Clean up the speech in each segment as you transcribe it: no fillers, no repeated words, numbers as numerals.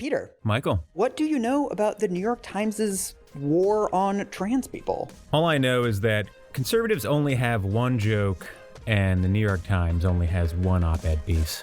Peter. Michael. What do you know about the New York Times' war on trans people? All I know is that conservatives only have one joke and the New York Times only has one op-ed piece.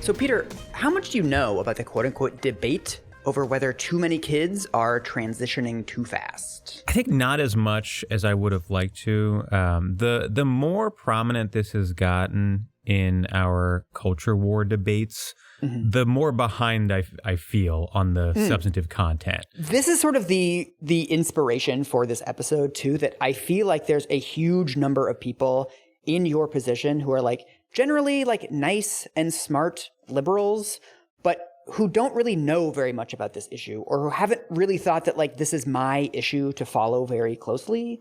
So, Peter, how much do you know about the quote-unquote debate over whether too many kids are transitioning too fast? I think not as much as I would have liked to. The more prominent this has gotten in our culture war debates, the more behind I feel on the substantive content. This is sort of the inspiration for this episode, too, that I feel like there's a huge number of people in your position who are like generally like nice and smart liberals, but who don't really know very much about this issue or who haven't really thought that like this is my issue to follow very closely.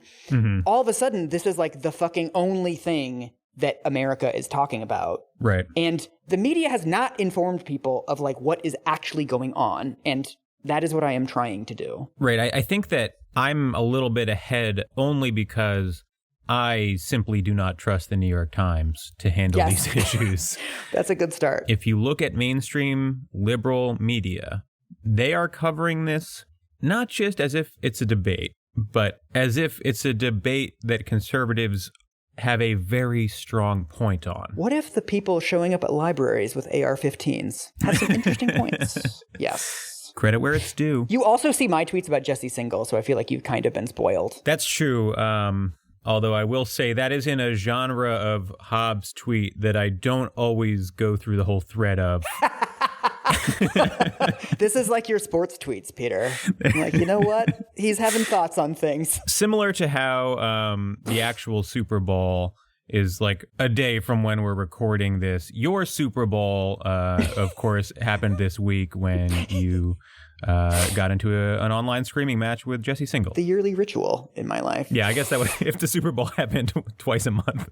All of a sudden, this is like the fucking only thing that America is talking about. Right. And the media has not informed people of like what is actually going on. And that is what I am trying to do. Right. I think that I'm a little bit ahead only because I simply do not trust the New York Times to handle these issues. That's a good start. If you look at mainstream liberal media, they are covering this not just as if it's a debate, but as if it's a debate that conservatives have a very strong point on. What if the people showing up at libraries with AR-15s have some interesting points? Yes. Credit where it's due. You also see my tweets about Jesse Singal, so I feel like you've kind of been spoiled. That's true. Although I will say that is in a genre of Hobbes tweet that I don't always go through the whole thread of. This is like your sports tweets, Peter. I'm like, you know what? He's having thoughts on things. Similar to how the actual Super Bowl is like a day from when we're recording this. Your Super Bowl, of course, happened this week when you got into an online screaming match with Jesse Singal. The yearly ritual in my life. Yeah, I guess that would, if the Super Bowl happened twice a month.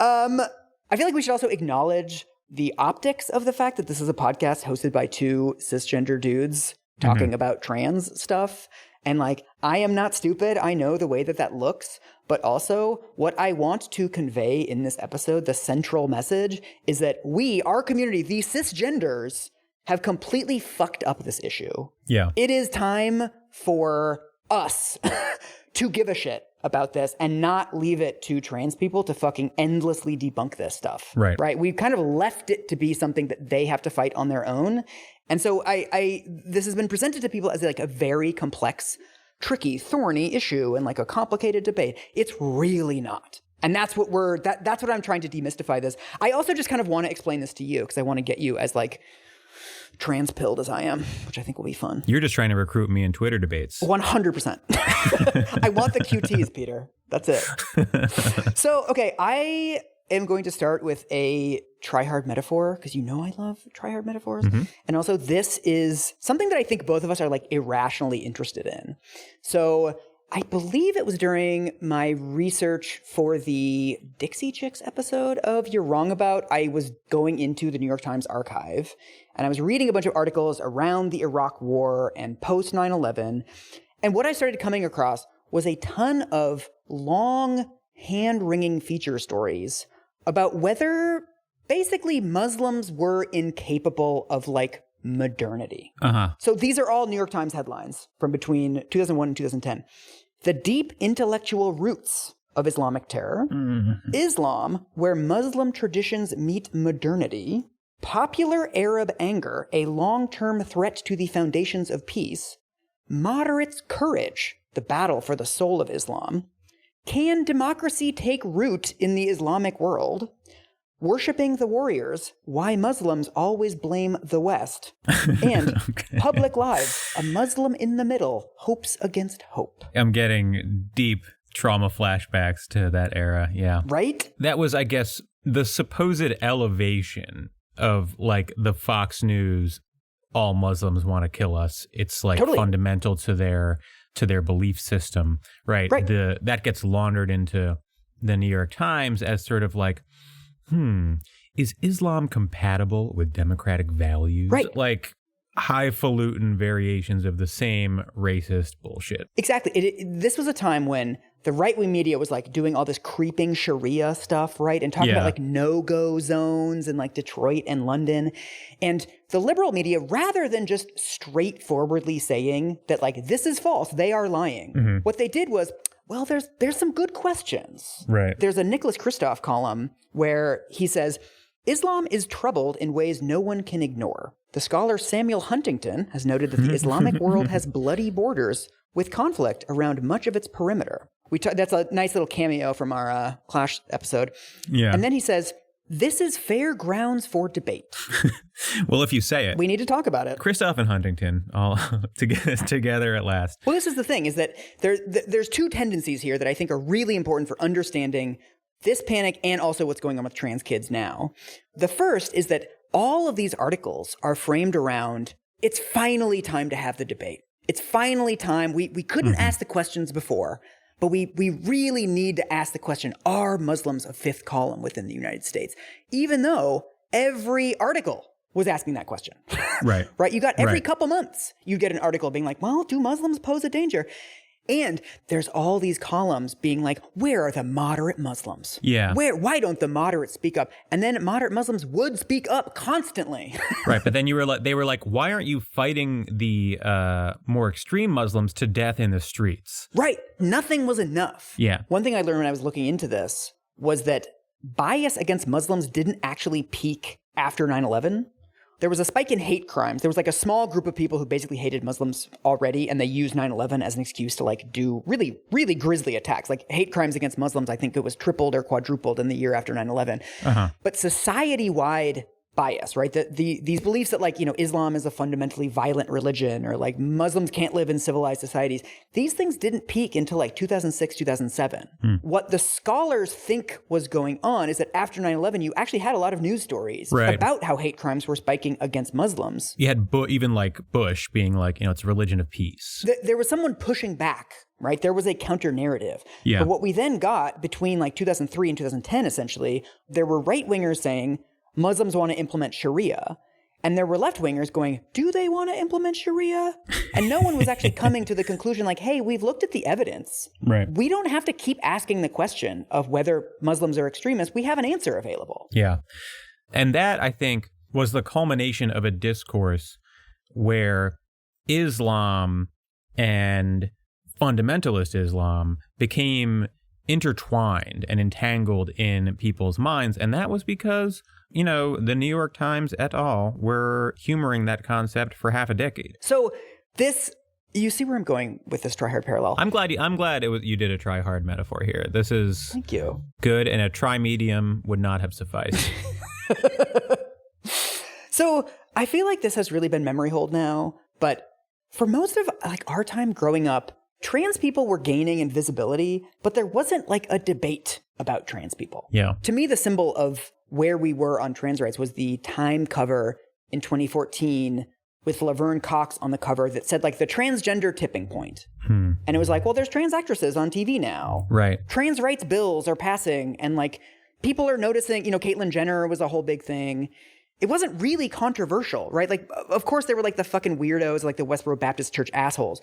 I feel like we should also acknowledge the optics of the fact that this is a podcast hosted by two cisgender dudes talking about trans stuff. And like, I am not stupid. I know the way that that looks. But also, what I want to convey in this episode, the central message, is that we, our community, the cisgenders, have completely fucked up this issue. Yeah. It is time for us to give a shit about this and not leave it to trans people to fucking endlessly debunk this stuff. Right. Right? We've kind of left it to be something that they have to fight on their own. And so this has been presented to people as like a very complex, tricky, thorny issue and like a complicated debate. It's really not. And that's what that's what I'm trying to demystify this. I also just kind of want to explain this to you because I want to get you as like trans-pilled as I am, which I think will be fun. You're just trying to recruit me in Twitter debates. 100%. I want the QTs, Peter. That's it. So, okay, I am going to start with a try-hard metaphor because you know I love try-hard metaphors. And also this is something that I think both of us are like irrationally interested in. So I believe it was during my research for the Dixie Chicks episode of You're Wrong About, I was going into the New York Times archive and I was reading a bunch of articles around the Iraq War and post 9/11. And what I started coming across was a ton of long, hand-wringing feature stories about whether basically Muslims were incapable of like modernity. So these are all New York Times headlines from between 2001 and 2010. The deep intellectual roots of Islamic terror, Islam, where Muslim traditions meet modernity, popular Arab anger, a long-term threat to the foundations of peace, moderates' courage, the battle for the soul of Islam, can democracy take root in the Islamic world, worshipping the warriors, why Muslims always blame the West, and public lives, a Muslim in the middle, hopes against hope. I'm getting deep trauma flashbacks to that era, yeah. Right? That was, I guess, the supposed elevation of like the Fox News, all Muslims want to kill us. It's like fundamental to their belief system, right? That gets laundered into the New York Times as sort of like, is Islam compatible with democratic values? Right. Like highfalutin variations of the same racist bullshit. Exactly. This was a time when the right-wing media was like doing all this creeping Sharia stuff, right? And talking about like no-go zones in like Detroit and London. And the liberal media, rather than just straightforwardly saying that like, this is false, they are lying. What they did was, well, there's some good questions. Right. There's a Nicholas Kristof column where he says, Islam is troubled in ways no one can ignore. The scholar Samuel Huntington has noted that the Islamic world has bloody borders with conflict around much of its perimeter. That's a nice little cameo from our Clash episode. Yeah. And then he says, this is fair grounds for debate. Well, if you say it. We need to talk about it. Kristof and Huntington all together at last. Well, this is the thing, is that there's two tendencies here that I think are really important for understanding this panic and also what's going on with trans kids now. The first is that all of these articles are framed around, it's finally time to have the debate. It's finally time. We couldn't ask the questions before, but we really need to ask the question, are Muslims a fifth column within the United States? Even though every article was asking that question. Right. Right? You got every couple months, you get an article being like, well, do Muslims pose a danger? And there's all these columns being like, where are the moderate Muslims? Yeah. Why don't the moderates speak up? And then moderate Muslims would speak up constantly. Right. But then they were like, why aren't you fighting the more extreme Muslims to death in the streets? Right. Nothing was enough. Yeah. One thing I learned when I was looking into this was that bias against Muslims didn't actually peak after 9/11. There was a spike in hate crimes. There was like a small group of people who basically hated Muslims already, and they used 9/11 as an excuse to like do really, really grisly attacks. Like hate crimes against Muslims, I think it was tripled or quadrupled in the year after 9/11. But society-wide bias, right? These beliefs that like, Islam is a fundamentally violent religion, or like Muslims can't live in civilized societies. These things didn't peak until like 2006, 2007. What the scholars think was going on is that after 9/11, you actually had a lot of news stories about how hate crimes were spiking against Muslims. You had even like Bush being like, it's a religion of peace. There was someone pushing back, right? There was a counter narrative. Yeah. But what we then got between like 2003 and 2010, essentially, there were right-wingers saying, Muslims want to implement Sharia. And there were left-wingers going, do they want to implement Sharia? And no one was actually coming to the conclusion like, hey, we've looked at the evidence. Right. We don't have to keep asking the question of whether Muslims are extremists. We have an answer available. Yeah. And that, I think, was the culmination of a discourse where Islam and fundamentalist Islam became intertwined and entangled in people's minds. And that was because the New York Times et al. Were humoring that concept for half a decade. So you see where I'm going with this try hard parallel. I'm glad you did a try hard metaphor here. This is Thank you. Good, and a try medium would not have sufficed. So I feel like this has really been memory hold now, but for most of like our time growing up, trans people were gaining in visibility, but there wasn't like a debate about trans people. Yeah. To me, the symbol of where we were on trans rights was the Time cover in 2014 with Laverne Cox on the cover that said like the transgender tipping point. And it was like, well, there's trans actresses on TV now. Right. Trans rights bills are passing, and like people are noticing, Caitlyn Jenner was a whole big thing. It wasn't really controversial, right? Like, of course there were like the fucking weirdos, like the Westboro Baptist Church assholes,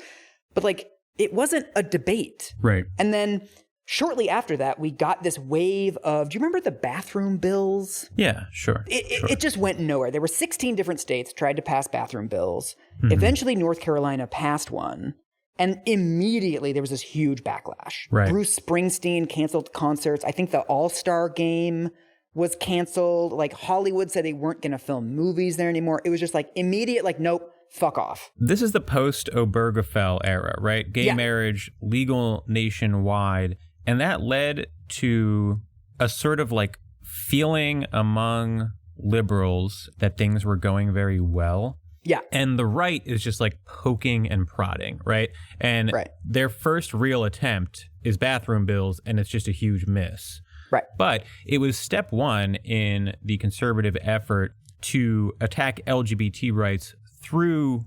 but like it wasn't a debate. Right. And then shortly after that, we got this wave of, do you remember the bathroom bills? Yeah, sure. It just went nowhere. There were 16 different states tried to pass bathroom bills. Eventually, North Carolina passed one. And immediately there was this huge backlash. Right. Bruce Springsteen canceled concerts. I think the All-Star Game was canceled. Like Hollywood said they weren't going to film movies there anymore. It was just like immediate, like, nope. Fuck off. This is the post-Obergefell era, right? Gay marriage, legal nationwide. And that led to a sort of like feeling among liberals that things were going very well. Yeah. And the right is just like poking and prodding, right? And their first real attempt is bathroom bills, and it's just a huge miss. Right. But it was step one in the conservative effort to attack LGBT rights through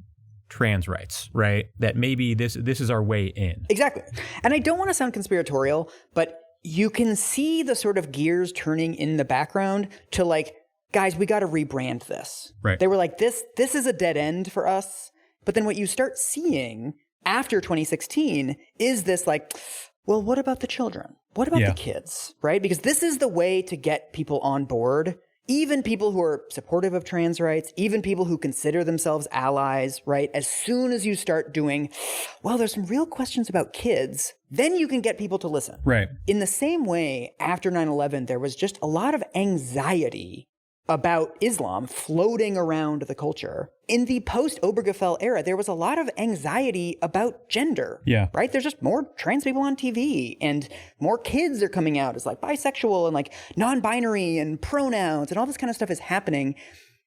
trans rights, right? That maybe this is our way in. Exactly. And I don't want to sound conspiratorial, but you can see the sort of gears turning in the background to like guys, we got to rebrand this. Right. They were like, this is a dead end for us. But then what you start seeing after 2016 is this like, well, what about the children? What about the kids, right? Because this is the way to get people on board, even people who are supportive of trans rights, even people who consider themselves allies, right? As soon as you start doing, well, there's some real questions about kids, then you can get people to listen. Right. In the same way, after 9/11, there was just a lot of anxiety about Islam floating around the culture. In the post-Obergefell era, there was a lot of anxiety about gender. Yeah. Right? There's just more trans people on TV, and more kids are coming out as like bisexual and like non-binary and pronouns, and all this kind of stuff is happening.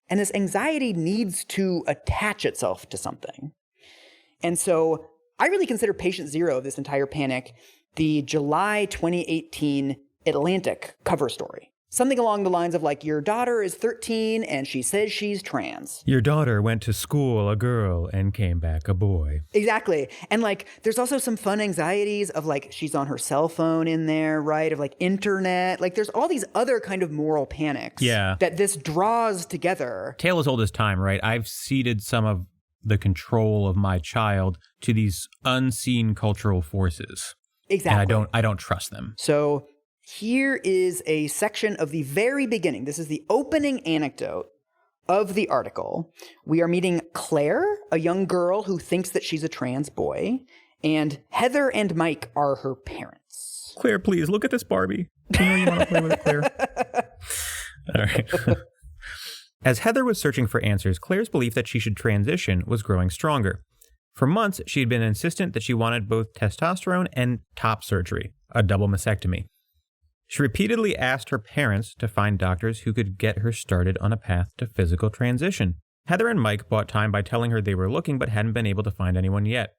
And this anxiety needs to attach itself to something. And so I really consider patient zero of this entire panic the July 2018 Atlantic cover story. Something along the lines of like, your daughter is 13 and she says she's trans. Your daughter went to school a girl and came back a boy. Exactly. And like, there's also some fun anxieties of like, she's on her cell phone in there, right? Of like internet. Like there's all these other kind of moral panics that this draws together. Tale as old as time, right? I've ceded some of the control of my child to these unseen cultural forces. Exactly. And I don't trust them. So here is a section of the very beginning. This is the opening anecdote of the article. We are meeting Claire, a young girl who thinks that she's a trans boy, and Heather and Mike are her parents. Claire, please, look at this Barbie. You know you want to play with it, Claire? All right. As Heather was searching for answers, Claire's belief that she should transition was growing stronger. For months, she had been insistent that she wanted both testosterone and top surgery, a double mastectomy. She repeatedly asked her parents to find doctors who could get her started on a path to physical transition. Heather and Mike bought time by telling her they were looking but hadn't been able to find anyone yet.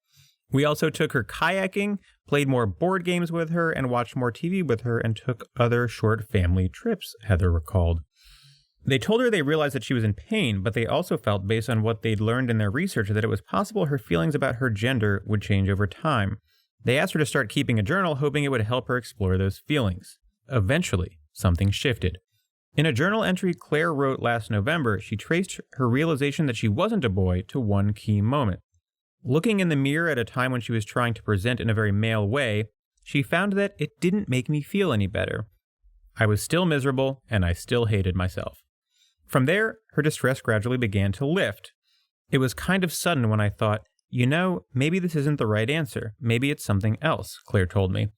We also took her kayaking, played more board games with her, and watched more TV with her, and took other short family trips, Heather recalled. They told her they realized that she was in pain, but they also felt, based on what they'd learned in their research, that it was possible her feelings about her gender would change over time. They asked her to start keeping a journal, hoping it would help her explore those feelings. Eventually, something shifted. In a journal entry Claire wrote last November, she traced her realization that she wasn't a boy to one key moment. Looking in the mirror at a time when she was trying to present in a very male way, she found that it didn't make me feel any better. I was still miserable, and I still hated myself. From there, her distress gradually began to lift. It was kind of sudden when I thought, maybe this isn't the right answer. Maybe it's something else, Claire told me.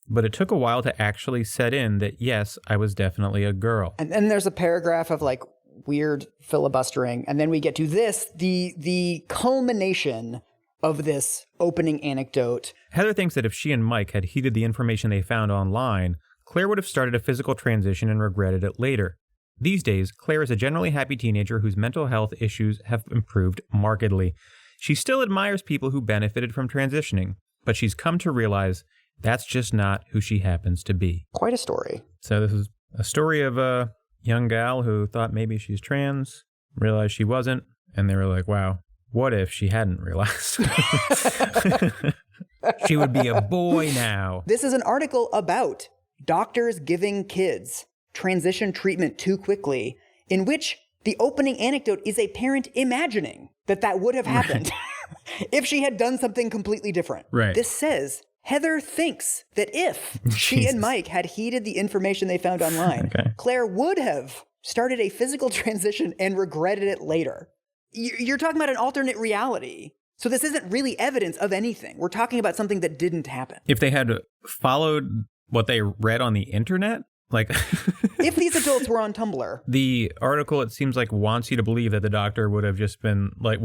But it took a while to actually set in that, yes, I was definitely a girl. And then there's a paragraph of like weird filibustering. And then we get to this, the culmination of this opening anecdote. Heather thinks that if she and Mike had heeded the information they found online, Claire would have started a physical transition and regretted it later. These days, Claire is a generally happy teenager whose mental health issues have improved markedly. She still admires people who benefited from transitioning, but she's come to realize that's just not who she happens to be. Quite a story. So this is a story of a young gal who thought maybe she's trans, realized she wasn't, and they were like, wow, what if she hadn't realized? She would be a boy now. This is an article about doctors giving kids transition treatment too quickly, in which the opening anecdote is a parent imagining that would have happened if she had done something completely different. Right. This says Heather thinks that if she and Mike had heeded the information they found online, Claire would have started a physical transition and regretted it later. You're talking about an alternate reality. So this isn't really evidence of anything. We're talking about something that didn't happen. If they had followed what they read on the internet, like if these adults were on Tumblr. The article, it seems like, wants you to believe that the doctor would have just been like,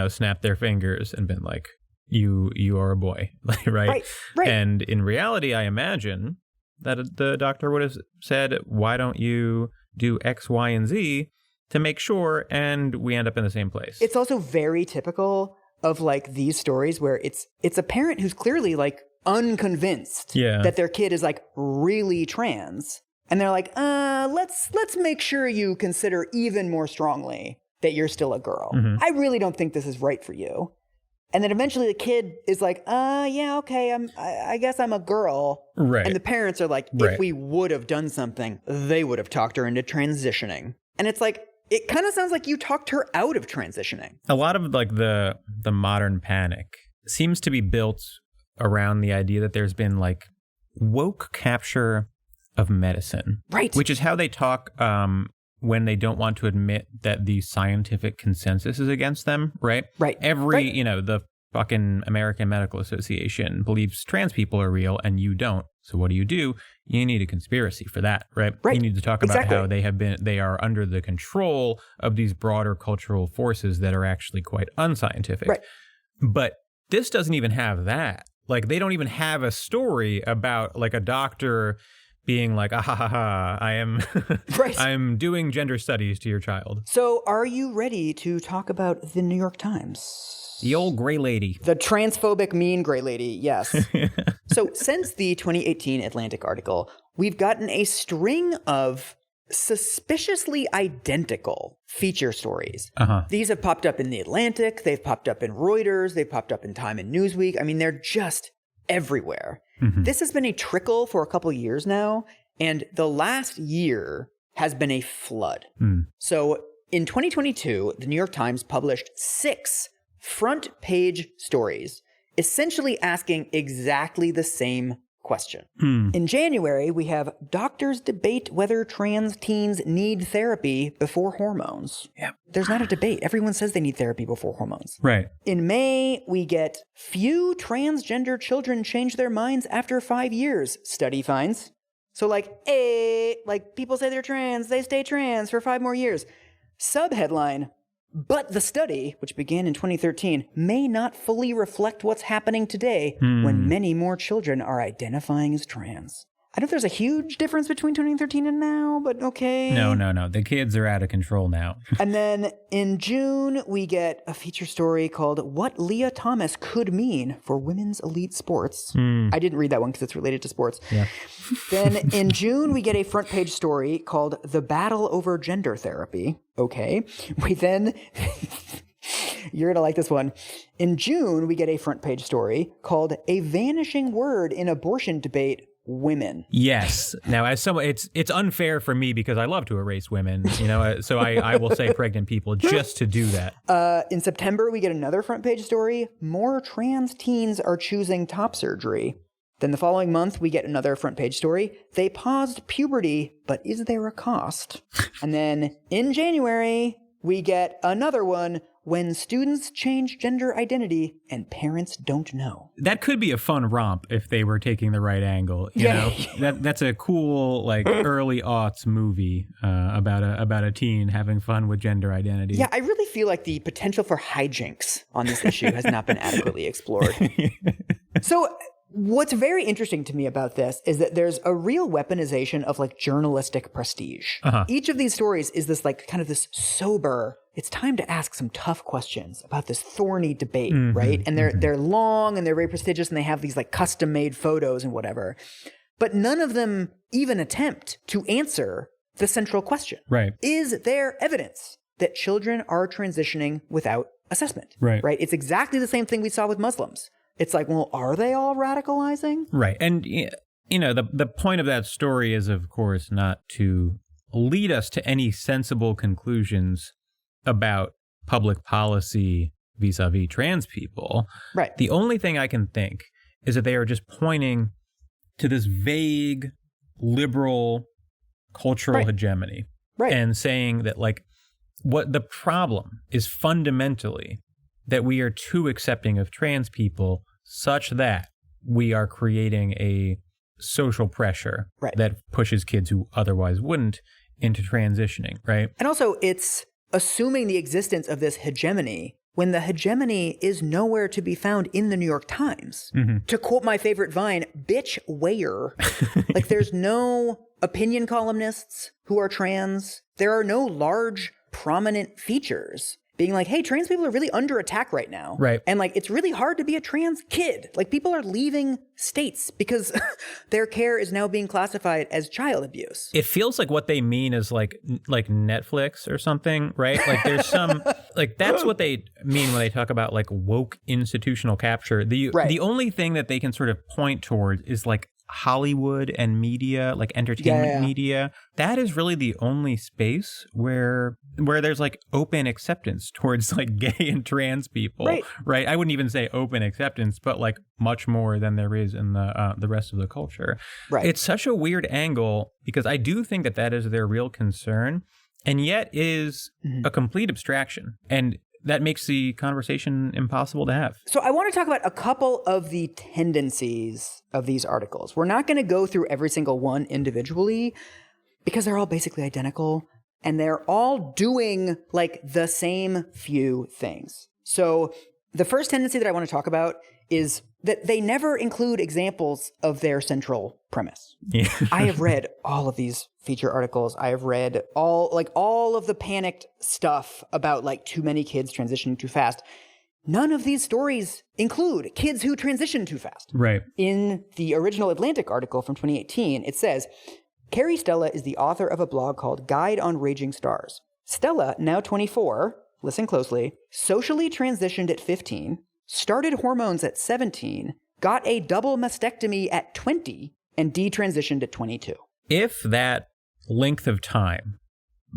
snapped their fingers and been like, you are a boy, right? Right. And in reality, I imagine that the doctor would have said, why don't you do X, Y, and Z to make sure, and we end up in the same place. It's also very typical of like these stories where it's a parent who's clearly like unconvinced that their kid is like really trans. And they're like, let's make sure you consider even more strongly that you're still a girl. Mm-hmm. I really don't think this is right for you. And then eventually the kid is like, yeah, okay, I guess I'm a girl. Right. And the parents are like, if we would have done something, they would have talked her into transitioning. And it's like, it kind of sounds like you talked her out of transitioning. A lot of like the modern panic seems to be built around the idea that there's been like woke capture of medicine. Right. Which is how they talk when they don't want to admit that the scientific consensus is against them, right? Right. Every, the fucking American Medical Association believes trans people are real and you don't. So what do? You need a conspiracy for that, right? Right. You need to talk about how they are under the control of these broader cultural forces that are actually quite unscientific. Right. But this doesn't even have that. Like, they don't even have a story about like a doctor being like, I am right. I'm doing gender studies to your child. So are you ready to talk about the New York Times? The old gray lady. The transphobic mean gray lady, yes. So since the 2018 Atlantic article, we've gotten a string of suspiciously identical feature stories. These have popped up in the Atlantic, they've popped up in Reuters, they've popped up in Time and Newsweek. I mean, they're just everywhere. This has been a trickle for a couple years now, and the last year has been a flood. So in 2022, the New York Times published 6 front page stories, essentially asking exactly the same question. In January, we have doctors debate whether trans teens need therapy before hormones. Yeah. There's not a debate. Everyone says they need therapy before hormones. Right. In May, we get few transgender children change their minds after 5 years, study finds. So like, people say they're trans, they stay trans for 5 more years. Subheadline, but the study, which began in 2013, may not fully reflect what's happening today when many more children are identifying as trans. I know there's a huge difference between 2013 and now, but okay. No. The kids are out of control now. And then in June, we get a feature story called What Leah Thomas Could Mean for Women's Elite Sports. I didn't read that one because it's related to sports. Yeah. Then in June, we get a front page story called The Battle Over Gender Therapy. Okay. We then... You're going to like this one. In June, we get a front page story called A Vanishing Word in Abortion Debate, Women. Yes. Now, as someone, it's unfair for me because I love to erase women, so I will say pregnant people just to do that. In September, we get another front page story. More trans teens are choosing top surgery. Then the following month, we get another front page story. They paused puberty, but is there a cost? And then in January, we get another one. When students change gender identity and parents don't know. That could be a fun romp if they were taking the right angle. You know, that's a cool like early aughts movie about a teen having fun with gender identity. Yeah, I really feel like the potential for hijinks on this issue has not been adequately explored. So what's very interesting to me about this is that there's a real weaponization of like journalistic prestige. Each of these stories is this like kind of this sober, it's time to ask some tough questions about this thorny debate, right? And they're long and they're very prestigious and they have these like custom made photos and whatever. But none of them even attempt to answer the central question. Right. Is there evidence that children are transitioning without assessment? Right. Right. It's exactly the same thing we saw with Muslims. It's like, well, are they all radicalizing? Right. And, the point of that story is, of course, not to lead us to any sensible conclusions about public policy vis-a-vis trans people. Right. The only thing I can think is that they are just pointing to this vague liberal cultural hegemony. Right. And saying that, like, what the problem is fundamentally that we are too accepting of trans people such that we are creating a social pressure that pushes kids who otherwise wouldn't into transitioning, right? And also, it's assuming the existence of this hegemony when the hegemony is nowhere to be found in the New York Times. To quote my favorite Vine, bitch, where? Like, there's no opinion columnists who are trans. There are no large, prominent features being like, hey, trans people are really under attack right now. Right. And like, it's really hard to be a trans kid. Like, people are leaving states because their care is now being classified as child abuse. It feels like what they mean is like Netflix or something, right? Like there's some, like that's what they mean when they talk about like woke institutional capture. The only thing that they can sort of point towards is like Hollywood and media, like entertainment media, that is really the only space where there's like open acceptance towards like gay and trans people, right? I wouldn't even say open acceptance, but like much more than there is in the rest of the culture. Right. It's such a weird angle because I do think that is their real concern, and yet is a complete abstraction. And that makes the conversation impossible to have. So I want to talk about a couple of the tendencies of these articles. We're not going to go through every single one individually because they're all basically identical and they're all doing like the same few things. So the first tendency that I want to talk about is that they never include examples of their central premise. Yeah. I have read all of these feature articles. I have read all of the panicked stuff about like too many kids transitioning too fast. None of these stories include kids who transition too fast. Right. In the original Atlantic article from 2018, it says, Carrie Stella is the author of a blog called Guide on Raging Stars. Stella, now 24, listen closely, socially transitioned at 15, started hormones at 17, got a double mastectomy at 20, and detransitioned at 22. If that length of time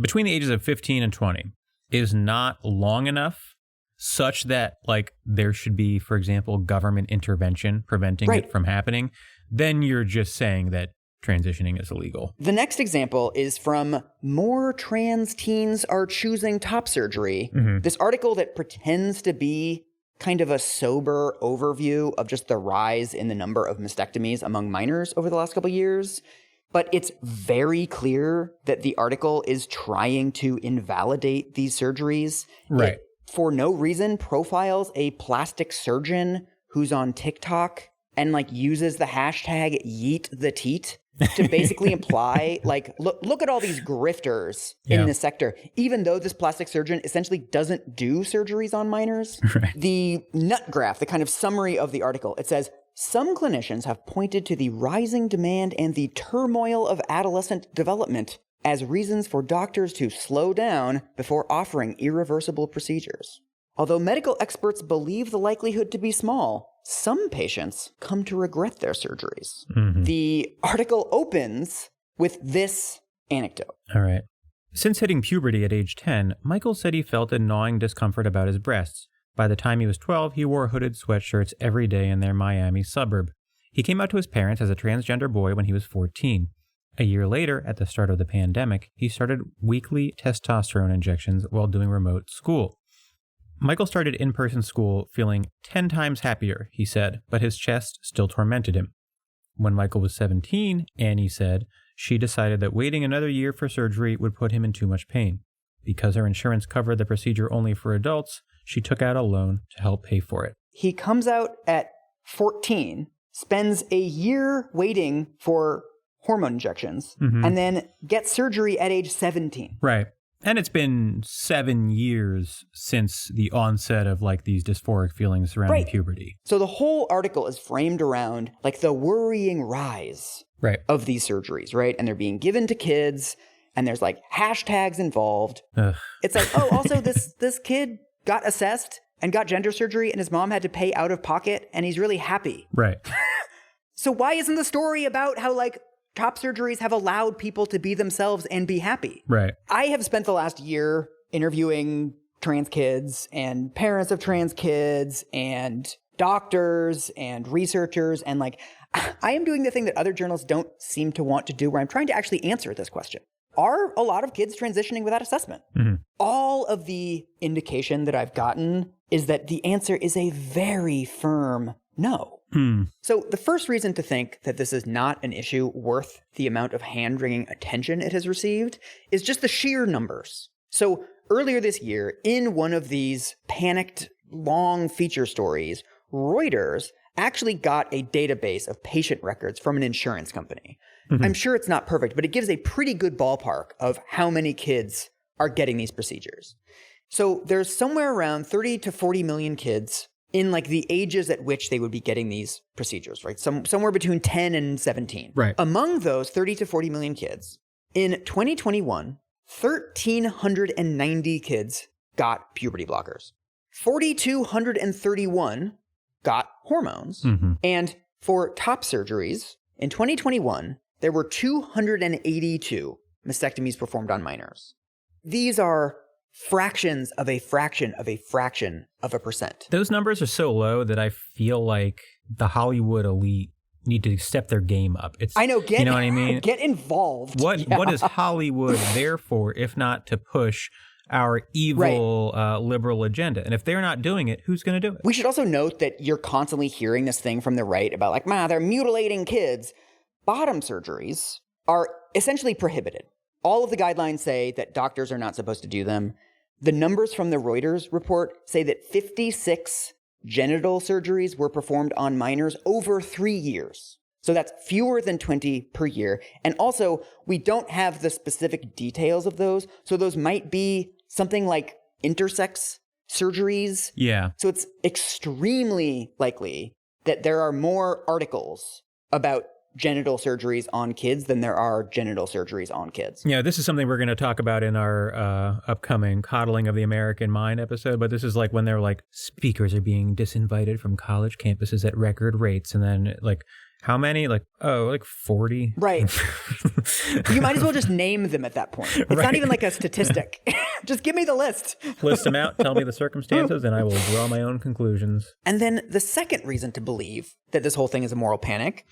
between the ages of 15 and 20 is not long enough such that like there should be, for example, government intervention preventing it from happening, then you're just saying that transitioning is illegal. The next example is from More Trans Teens Are Choosing Top Surgery. This article that pretends to be kind of a sober overview of just the rise in the number of mastectomies among minors over the last couple of years. But it's very clear that the article is trying to invalidate these surgeries. Right. It, for no reason, profiles a plastic surgeon who's on TikTok and like uses the hashtag #YeetTheTeat to basically imply like, look at all these grifters in this sector, even though this plastic surgeon essentially doesn't do surgeries on minors. Right. The nut graph, the kind of summary of the article, it says, some clinicians have pointed to the rising demand and the turmoil of adolescent development as reasons for doctors to slow down before offering irreversible procedures. Although medical experts believe the likelihood to be small, some patients come to regret their surgeries. The article opens with this anecdote. All right. Since hitting puberty at age 10, Michael said he felt a gnawing discomfort about his breasts. By the time he was 12, he wore hooded sweatshirts every day in their Miami suburb. He came out to his parents as a transgender boy when he was 14. A year later, at the start of the pandemic, he started weekly testosterone injections while doing remote school. Michael started in-person school feeling 10 times happier, he said, but his chest still tormented him. When Michael was 17, Annie said, she decided that waiting another year for surgery would put him in too much pain. Because her insurance covered the procedure only for adults, she took out a loan to help pay for it. He comes out at 14, spends a year waiting for hormone injections, and then gets surgery at age 17. Right. And it's been 7 years since the onset of like these dysphoric feelings surrounding puberty. So the whole article is framed around like the worrying rise of these surgeries, right? And they're being given to kids and there's like hashtags involved. Ugh. It's like, oh, also this kid got assessed and got gender surgery and his mom had to pay out of pocket and he's really happy. Right. So why isn't the story about how like top surgeries have allowed people to be themselves and be happy? Right. I have spent the last year interviewing trans kids and parents of trans kids and doctors and researchers. And like, I am doing the thing that other journalists don't seem to want to do, where I'm trying to actually answer this question. Are a lot of kids transitioning without assessment? All of the indication that I've gotten is that the answer is a very firm no. So the first reason to think that this is not an issue worth the amount of hand-wringing attention it has received is just the sheer numbers. So earlier this year, in one of these panicked long feature stories, Reuters actually got a database of patient records from an insurance company. I'm sure it's not perfect, but it gives a pretty good ballpark of how many kids are getting these procedures. So there's somewhere around 30 to 40 million kids in like the ages at which they would be getting these procedures, right? Somewhere between 10 and 17. Right. Among those 30 to 40 million kids, in 2021, 1,390 kids got puberty blockers. 4,231 got hormones. And for top surgeries, In 2021, there were 282 mastectomies performed on minors. These are fractions of a fraction of a fraction of a percent. Those numbers are so low that I feel like the Hollywood elite need to step their game up. I know, you know what I mean? Get involved. What is Hollywood there for if not to push our evil liberal agenda? And if they're not doing it, who's going to do it? We should also note that you're constantly hearing this thing from the right about like, they're mutilating kids. Bottom surgeries are essentially prohibited. All of the guidelines say that doctors are not supposed to do them. The numbers from the Reuters report say that 56 genital surgeries were performed on minors over 3 years. So that's fewer than 20 per year. And also, we don't have the specific details of those. So those might be something like intersex surgeries. Yeah. So it's extremely likely that there are more articles about genital surgeries on kids than there are genital surgeries on kids. Yeah, this is something we're going to talk about in our upcoming Coddling of the American Mind episode, but this is like when they're like, speakers are being disinvited from college campuses at record rates, and then like, how many? Like, 40? Right. You might as well just name them at that point. It's not even like a statistic. Just give me the list. List them out, tell me the circumstances, and I will draw my own conclusions. And then the second reason to believe that this whole thing is a moral panic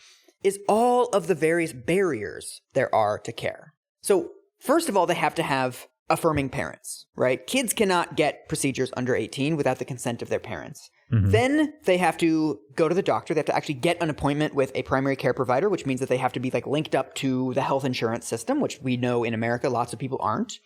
is all of the various barriers there are to care. So first of all, they have to have affirming parents, right? Kids cannot get procedures under 18 without the consent of their parents. Mm-hmm. Then they have to go to the doctor. They have to actually get an appointment with a primary care provider, which means that they have to be like linked up to the health insurance system, which we know in America lots of people aren't.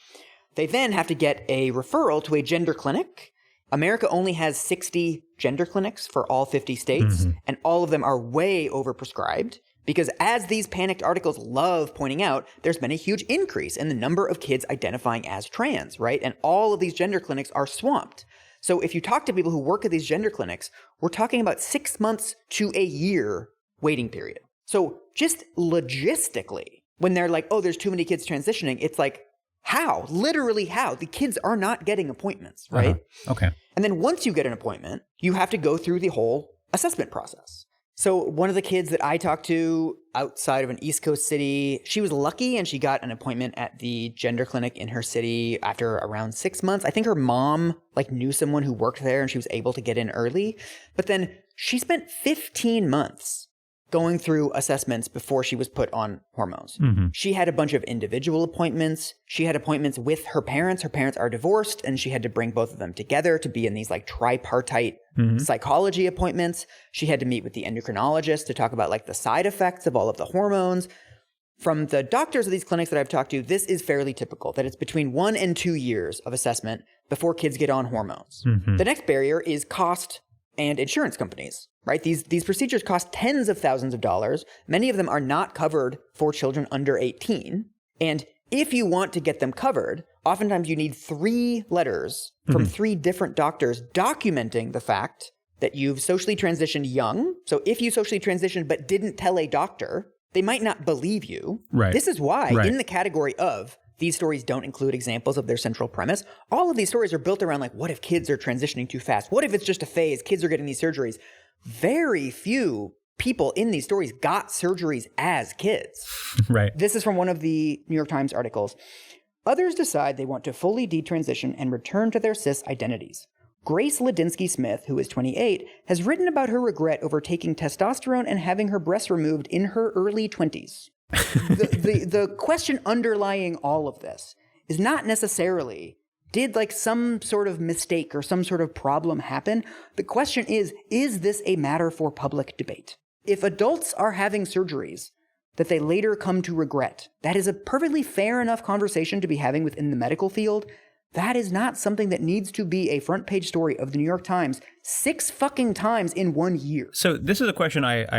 They then have to get a referral to a gender clinic. America only has 60 gender clinics for all 50 states, and all of them are way overprescribed because, as these panicked articles love pointing out, there's been a huge increase in the number of kids identifying as trans, right? And all of these gender clinics are swamped. So if you talk to people who work at these gender clinics, we're talking about 6 months to a year waiting period. So just logistically, when they're like, oh, there's too many kids transitioning, it's like, how? Literally how? The kids are not getting appointments, right? Okay. And then once you get an appointment, you have to go through the whole assessment process. So one of the kids that I talked to outside of an East Coast city, she was lucky and she got an appointment at the gender clinic in her city after around 6 months. I think her mom knew someone who worked there and she was able to get in early. But then she spent 15 months going through assessments before she was put on hormones. Mm-hmm. She had a bunch of individual appointments. She had appointments with her parents. Her parents are divorced, and she had to bring both of them together to be in these tripartite psychology appointments. She had to meet with the endocrinologist to talk about the side effects of all of the hormones. From the doctors of these clinics that I've talked to, this is fairly typical, that it's between 1 and 2 years of assessment before kids get on hormones. Mm-hmm. The next barrier is cost and insurance companies. Right? These procedures cost tens of thousands of dollars. Many of them are not covered for children under 18. And if you want to get them covered, oftentimes you need 3 letters from 3 different doctors documenting the fact that you've socially transitioned young. So if you socially transitioned but didn't tell a doctor, they might not believe you. Right. This is why in the category of these stories don't include examples of their central premise, all of these stories are built around what if kids are transitioning too fast? What if it's just a phase? Kids are getting these surgeries. Very few people in these stories got surgeries as kids. Right. This is from one of the New York Times articles. Others decide they want to fully detransition and return to their cis identities. Grace Ladinsky Smith, who is 28, has written about her regret over taking testosterone and having her breasts removed in her early 20s. The question underlying all of this is not necessarily, did some sort of mistake or some sort of problem happen? The question is this a matter for public debate? If adults are having surgeries that they later come to regret, that is a perfectly fair enough conversation to be having within the medical field. That is not something that needs to be a front page story of the New York Times 6 fucking times in 1 year. So this is a question I've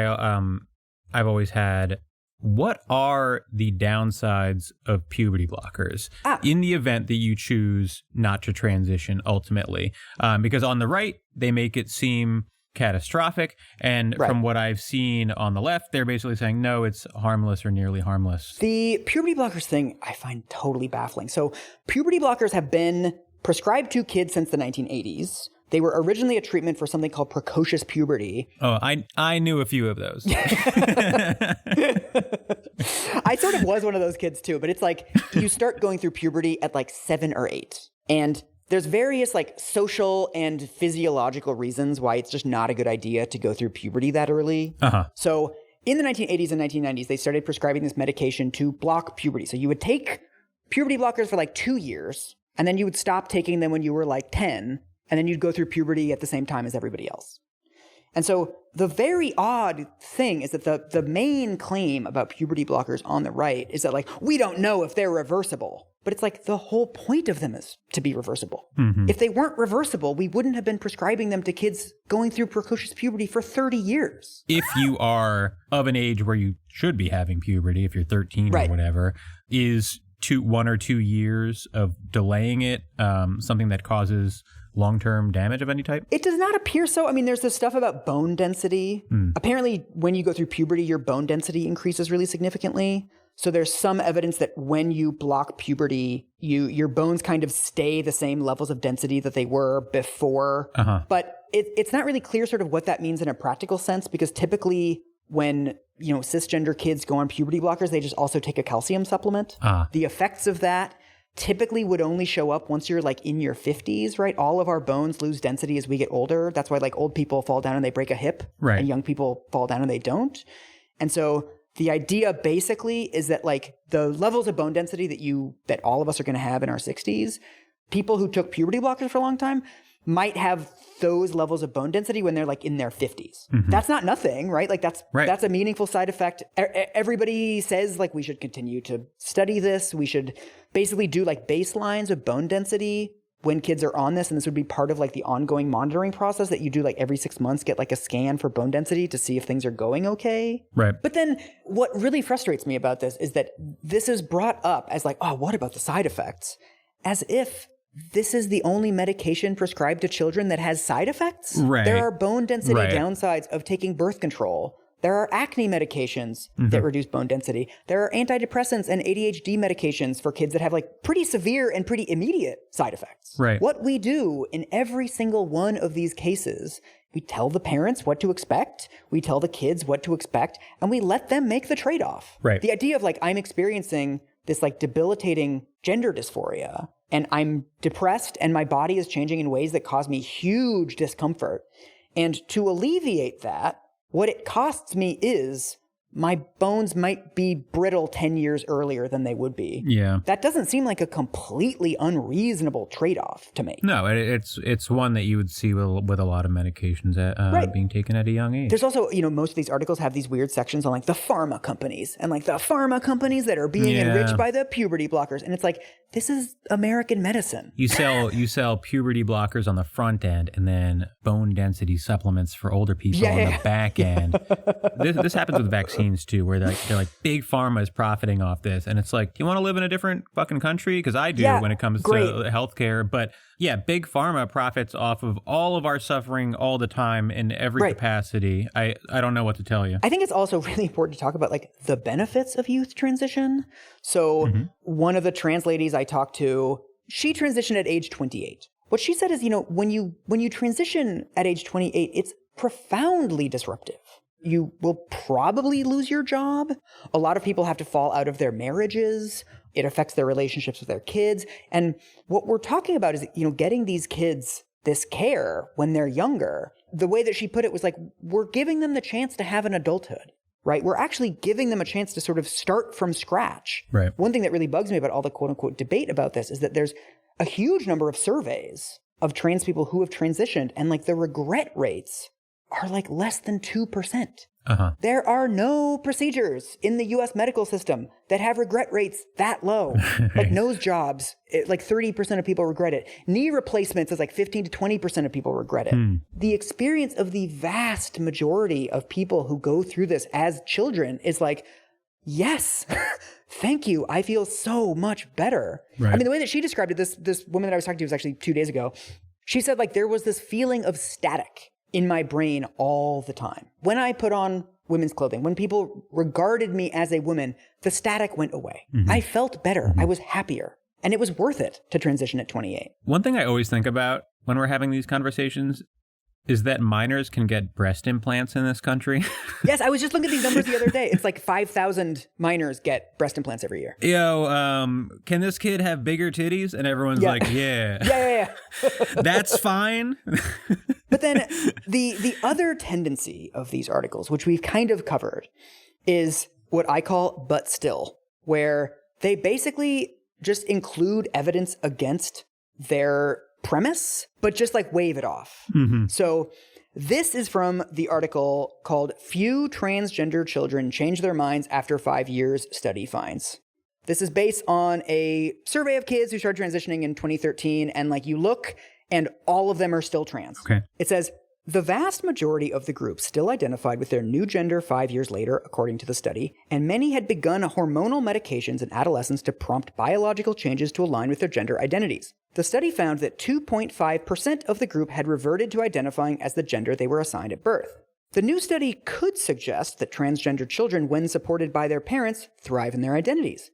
always had. What are the downsides of puberty blockers in the event that you choose not to transition ultimately? Because on the right, they make it seem catastrophic. And from what I've seen on the left, they're basically saying, no, it's harmless or nearly harmless. The puberty blockers thing I find totally baffling. So puberty blockers have been prescribed to kids since the 1980s. They were originally a treatment for something called precocious puberty. Oh, I knew a few of those. I sort of was one of those kids too, but it's like you start going through puberty at like 7 or 8. And there's various like social and physiological reasons why it's just not a good idea to go through puberty that early. So in the 1980s and 1990s, they started prescribing this medication to block puberty. So you would take puberty blockers for like 2 years, and then you would stop taking them when you were like 10, and then you'd go through puberty at the same time as everybody else. And so the very odd thing is that the main claim about puberty blockers on the right is that like, we don't know if they're reversible. But it's like the whole point of them is to be reversible. If they weren't reversible, we wouldn't have been prescribing them to kids going through precocious puberty for 30 years. If you are of an age where you should be having puberty, if you're 13 or whatever, is 1 or 2 years of delaying it something that causes long-term damage of any type? It does not appear so. I mean, there's this stuff about bone density. Apparently, when you go through puberty, your bone density increases really significantly. So there's some evidence that when you block puberty, your bones kind of stay the same levels of density that they were before. But it's not really clear sort of what that means in a practical sense, because typically when cisgender kids go on puberty blockers, they just also take a calcium supplement. The effects of that typically would only show up once you're like in your 50s, right? All of our bones lose density as we get older. That's why like old people fall down and they break a hip, and young people fall down and they don't. And so the idea basically is that like the levels of bone density that all of us are going to have in our 60s, people who took puberty blockers for a long time might have those levels of bone density when they're like in their 50s. That's not nothing, right? Like that's a meaningful side effect. Everybody says like we should continue to study this. We should basically do like baselines of bone density when kids are on this. And this would be part of like the ongoing monitoring process that you do like every 6 months, get like a scan for bone density to see if things are going okay. But then what really frustrates me about this is that this is brought up as like, oh, what about the side effects? As if this is the only medication prescribed to children that has side effects. There are bone density downsides of taking birth control. There are acne medications that reduce bone density. There are antidepressants and ADHD medications for kids that have like pretty severe and pretty immediate side effects. What we do in every single one of these cases, we tell the parents what to expect, we tell the kids what to expect, and we let them make the trade-off. The idea of like, I'm experiencing this like debilitating gender dysphoria, and I'm depressed and my body is changing in ways that cause me huge discomfort. And to alleviate that, what it costs me is my bones might be brittle 10 years earlier than they would be. That doesn't seem like a completely unreasonable trade-off to make. No, it's one that you would see with a lot of medications being taken at a young age. There's also, most of these articles have these weird sections on like the pharma companies and like the pharma companies that are being enriched by the puberty blockers. And it's like, this is American medicine. You sell puberty blockers on the front end and then bone density supplements for older people on the back end. This happens with vaccines too, where they're like big pharma is profiting off this. And it's like, do you want to live in a different fucking country? Because I do when it comes to healthcare. But yeah, big pharma profits off of all of our suffering all the time in every capacity. I don't know what to tell you. I think it's also really important to talk about like the benefits of youth transition. So one of the trans ladies I talked to, she transitioned at age 28. What she said is, when you transition at age 28, it's profoundly disruptive. You will probably lose your job. A lot of people have to fall out of their marriages. It affects their relationships with their kids. And what we're talking about is, getting these kids this care when they're younger. The way that she put it was like, we're giving them the chance to have an adulthood, right? We're actually giving them a chance to sort of start from scratch. One thing that really bugs me about all the quote unquote debate about this is that there's a huge number of surveys of trans people who have transitioned, and like the regret rates are like less than 2%. There are no procedures in the US medical system that have regret rates that low. Like nose jobs, like 30% of people regret it. Knee replacements is like 15 to 20% of people regret it. The experience of the vast majority of people who go through this as children is like, yes, thank you. I feel so much better. I mean, the way that she described it, this woman that I was talking to was actually 2 days ago. She said like there was this feeling of static in my brain all the time. When I put on women's clothing, when people regarded me as a woman, the static went away. I felt better. I was happier. And it was worth it to transition at 28. One thing I always think about when we're having these conversations is that minors can get breast implants in this country. Yes, I was just looking at these numbers the other day. It's like 5,000 minors get breast implants every year. Can this kid have bigger titties? And everyone's like, yeah. Yeah. That's fine. But then the other tendency of these articles, which we've kind of covered, is what I call but still, where they basically just include evidence against their premise, but just like wave it off. Mm-hmm. So this is from the article called Few Transgender Children Change Their Minds After 5 Years Study Finds. This is based on a survey of kids who started transitioning in 2013. And like you look and all of them are still trans. Okay. It says, the vast majority of the group still identified with their new gender 5 years later, according to the study, and many had begun hormonal medications in adolescence to prompt biological changes to align with their gender identities. The study found that 2.5% of the group had reverted to identifying as the gender they were assigned at birth. The new study could suggest that transgender children, when supported by their parents, thrive in their identities.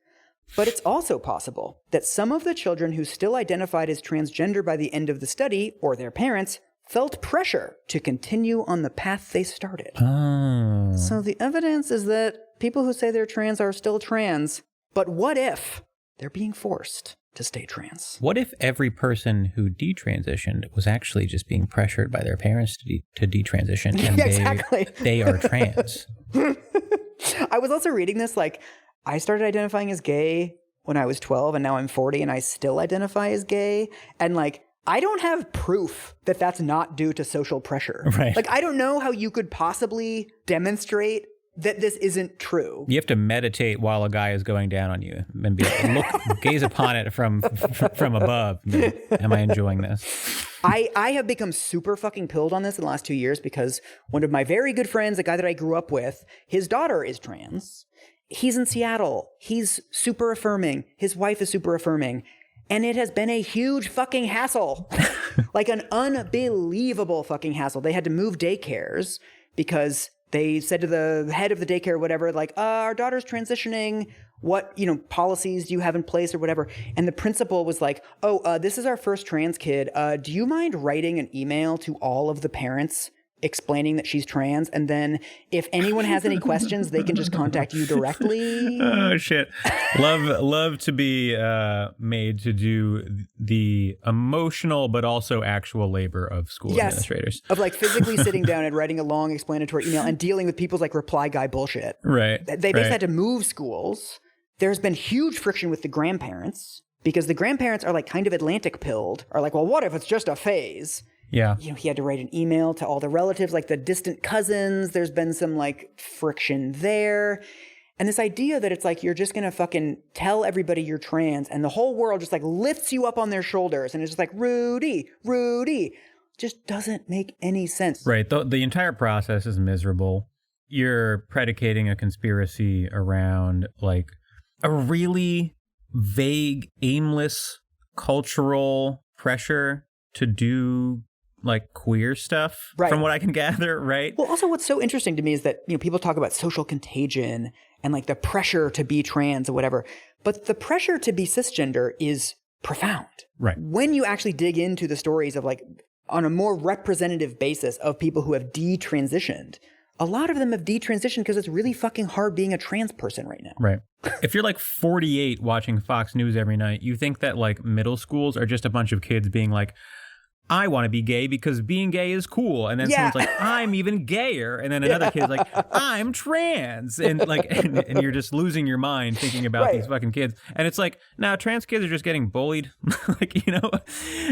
But it's also possible that some of the children who still identified as transgender by the end of the study, or their parents, felt pressure to continue on the path they started. Oh. So the evidence is that people who say they're trans are still trans, but what if they're being forced to stay trans? What if every person who detransitioned was actually just being pressured by their parents to detransition and Yeah, exactly. they are trans? I was also reading this, like, I started identifying as gay when I was 12 and now I'm 40 and I still identify as gay. And like, I don't have proof that that's not due to social pressure. Right. Like, I don't know how you could possibly demonstrate that this isn't true. You have to meditate while a guy is going down on you and be like, gaze upon it from above. Am I enjoying this? I have become super fucking pilled on this in the last 2 years because one of my very good friends, a guy that I grew up with, his daughter is trans. He's in Seattle. He's super affirming. His wife is super affirming. And it has been a huge fucking hassle. Like an unbelievable fucking hassle. They had to move daycares because they said to the head of the daycare or whatever, like, our daughter's transitioning. What, policies do you have in place or whatever? And the principal was like, this is our first trans kid. Do you mind writing an email to all of the parents explaining that she's trans? And then if anyone has any questions, they can just contact you directly. Oh, shit. Love to be made to do the emotional but also actual labor of school administrators. Of like physically sitting down and writing a long explanatory email and dealing with people's like reply guy bullshit. Right. They basically had to move schools. There's been huge friction with the grandparents because the grandparents are like kind of Atlantic pilled, are like, well, what if it's just a phase? Yeah. He had to write an email to all the relatives, like the distant cousins. There's been some like friction there. And this idea that it's like you're just going to fucking tell everybody you're trans and the whole world just like lifts you up on their shoulders and it's just like, Rudy, just doesn't make any sense. Right. The entire process is miserable. You're predicating a conspiracy around like a really vague, aimless cultural pressure to do like queer stuff, right, from what I can gather, right? Well, also what's so interesting to me is that, people talk about social contagion and like the pressure to be trans or whatever, but the pressure to be cisgender is profound. Right. When you actually dig into the stories of like on a more representative basis of people who have detransitioned, a lot of them have detransitioned because it's really fucking hard being a trans person right now. Right. If you're like 48 watching Fox News every night, you think that like middle schools are just a bunch of kids being like, I want to be gay because being gay is cool. And then someone's like, I'm even gayer. And then another kid's like, I'm trans. And like, and you're just losing your mind thinking about these fucking kids. And it's like, now trans kids are just getting bullied. Like,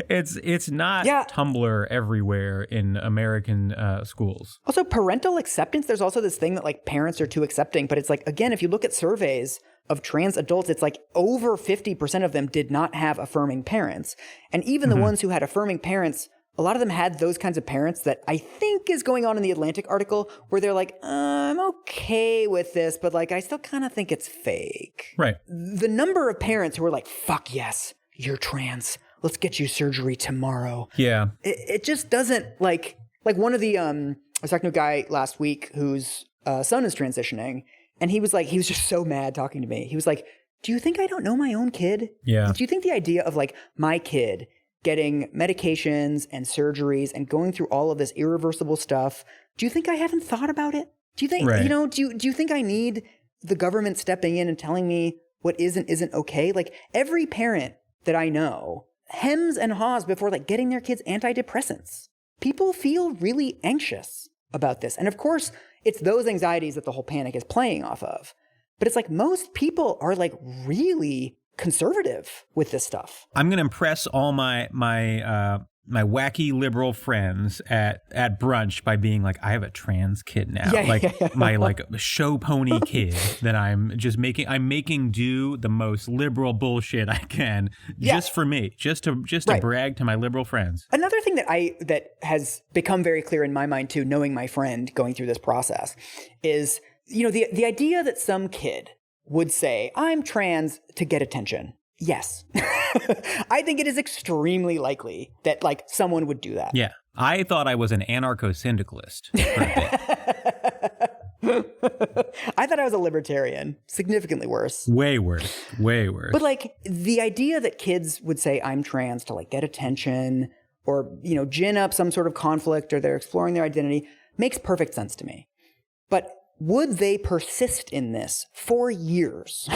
it's not Tumblr everywhere in American schools. Also, parental acceptance. There's also this thing that like parents are too accepting. But it's like, again, if you look at surveys of trans adults, it's like over 50% of them did not have affirming parents. And even the ones who had affirming parents, a lot of them had those kinds of parents that I think is going on in the Atlantic article where they're like, I'm okay with this, but like, I still kind of think it's fake. Right. The number of parents who are like, fuck yes, you're trans. Let's get you surgery tomorrow. Yeah. It just doesn't like one of the, I was talking to a guy last week whose son is transitioning. And he was just so mad talking to me. He was like, do you think I don't know my own kid? Yeah. Do you think the idea of like my kid getting medications and surgeries and going through all of this irreversible stuff, do you think I haven't thought about it? Do you think, Right. do you think I need the government stepping in and telling me what is and isn't okay? Like every parent that I know hems and haws before like getting their kids antidepressants. People feel really anxious about this. And of course, it's those anxieties that the whole panic is playing off of. But it's like most people are like really conservative with this stuff. I'm going to impress all my wacky liberal friends at brunch by being like, I have a trans kid now, my like show pony kid that I'm making do the most liberal bullshit I can just for me, just to brag to my liberal friends. Another thing that has become very clear in my mind too, knowing my friend going through this process, is the idea that some kid would say, I'm trans to get attention. Yes. I think it is extremely likely that like someone would do that. Yeah. I thought I was an anarcho-syndicalist for a bit. I thought I was a libertarian. Significantly worse. Way worse. Way worse. But like the idea that kids would say I'm trans to like get attention or, gin up some sort of conflict or they're exploring their identity makes perfect sense to me. But would they persist in this for years?